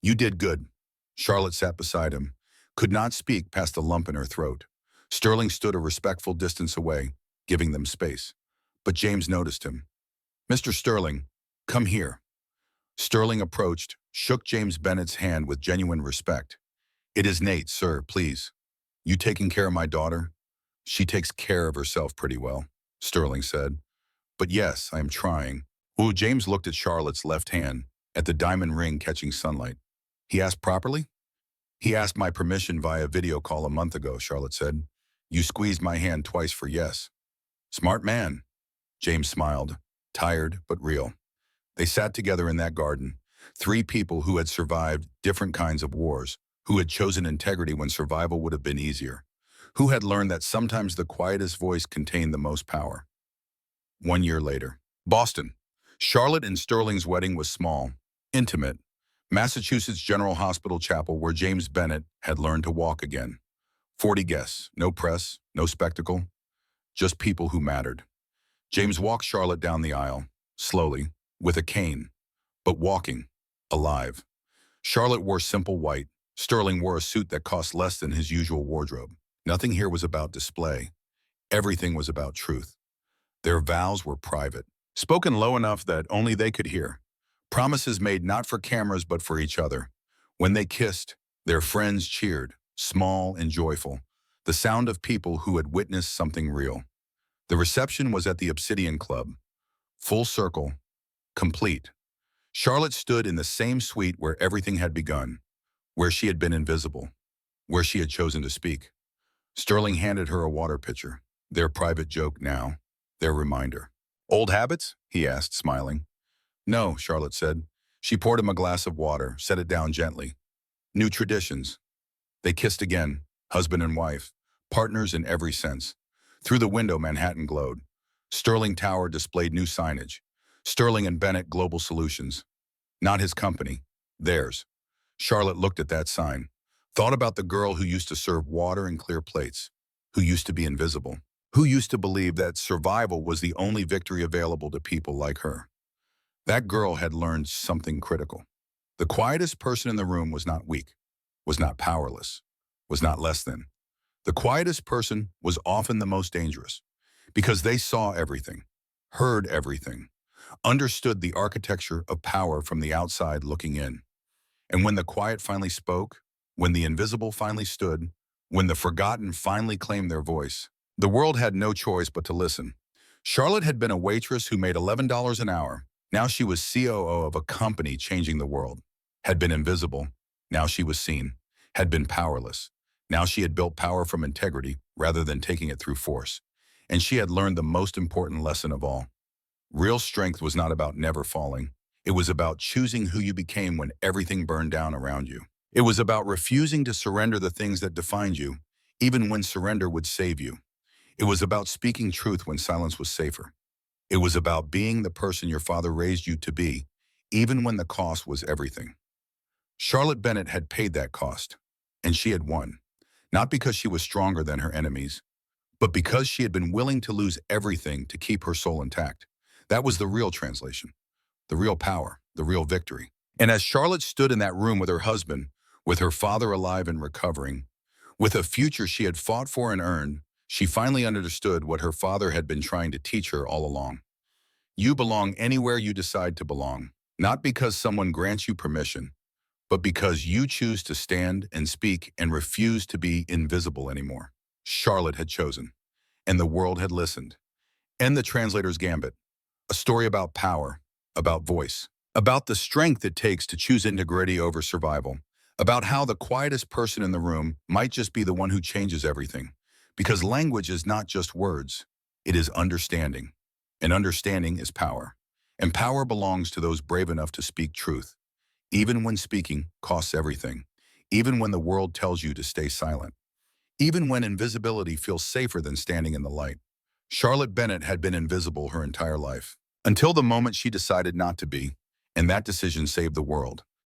Speaker 1: "You did good." Charlotte sat beside him, could not speak past the lump in her throat. Sterling stood a respectful distance away, giving them space. But James noticed him. "Mr. Sterling, come here." Sterling approached, shook James Bennett's hand with genuine respect. "It is Nate, sir, please. You taking care of my daughter?" "She takes care of herself pretty well," Sterling said. "But yes, I am trying." Ooh, James looked at Charlotte's left hand, at the diamond ring catching sunlight. "He asked properly?" "He asked my permission via video call a month ago," Charlotte said. "You squeezed my hand twice for yes." "Smart man." James smiled, tired but real. They sat together in that garden, 3 people who had survived different kinds of wars, who had chosen integrity when survival would have been easier, who had learned that sometimes the quietest voice contained the most power. 1 year later. Boston. Charlotte and Sterling's wedding was small, intimate. Massachusetts General Hospital Chapel where James Bennett had learned to walk again. 40 guests, no press, no spectacle, just people who mattered. James walked Charlotte down the aisle, slowly, with a cane, but walking, alive. Charlotte wore simple white. Sterling wore a suit that cost less than his usual wardrobe. Nothing here was about display. Everything was about truth. Their vows were private, spoken low enough that only they could hear. Promises made not for cameras but for each other. When they kissed, their friends cheered, small and joyful, the sound of people who had witnessed something real. The reception was at the Obsidian Club. Full circle, complete. Charlotte stood in the same suite where everything had begun, where she had been invisible, where she had chosen to speak. Sterling handed her a water pitcher, their private joke now, their reminder. "Old habits?" he asked, smiling. "No," Charlotte said. She poured him a glass of water, set it down gently. "New traditions." They kissed again, husband and wife, partners in every sense. Through the window, Manhattan glowed. Sterling Tower displayed new signage. Sterling and Bennett Global Solutions. Not his company, theirs. Charlotte looked at that sign, thought about the girl who used to serve water in clear plates, who used to be invisible, who used to believe that survival was the only victory available to people like her. That girl had learned something critical. The quietest person in the room was not weak, was not powerless, was not less than. The quietest person was often the most dangerous, because they saw everything, heard everything, understood the architecture of power from the outside looking in. And when the quiet finally spoke, when the invisible finally stood, when the forgotten finally claimed their voice, the world had no choice but to listen. Charlotte had been a waitress who made $11 an hour. Now she was COO of a company changing the world. Had been invisible. Now she was seen. Had been powerless. Now she had built power from integrity rather than taking it through force. And she had learned the most important lesson of all. Real strength was not about never falling. It was about choosing who you became when everything burned down around you. It was about refusing to surrender the things that defined you, even when surrender would save you. It was about speaking truth when silence was safer. It was about being the person your father raised you to be, even when the cost was everything. Charlotte Bennett had paid that cost, and she had won. Not because she was stronger than her enemies, but because she had been willing to lose everything to keep her soul intact. That was the real translation, the real power, the real victory. And as Charlotte stood in that room with her husband, with her father alive and recovering, with a future she had fought for and earned, she finally understood what her father had been trying to teach her all along. You belong anywhere you decide to belong, not because someone grants you permission, but because you choose to stand and speak and refuse to be invisible anymore. Charlotte had chosen, and the world had listened. And the translator's gambit, a story about power, about voice, about the strength it takes to choose integrity over survival, about how the quietest person in the room might just be the one who changes everything. Because language is not just words, it is understanding. And understanding is power. And power belongs to those brave enough to speak truth, even when speaking costs everything, even when the world tells you to stay silent, even when invisibility feels safer than standing in the light. Charlotte Bennett had been invisible her entire life, until the moment she decided not to be, and that decision saved the world.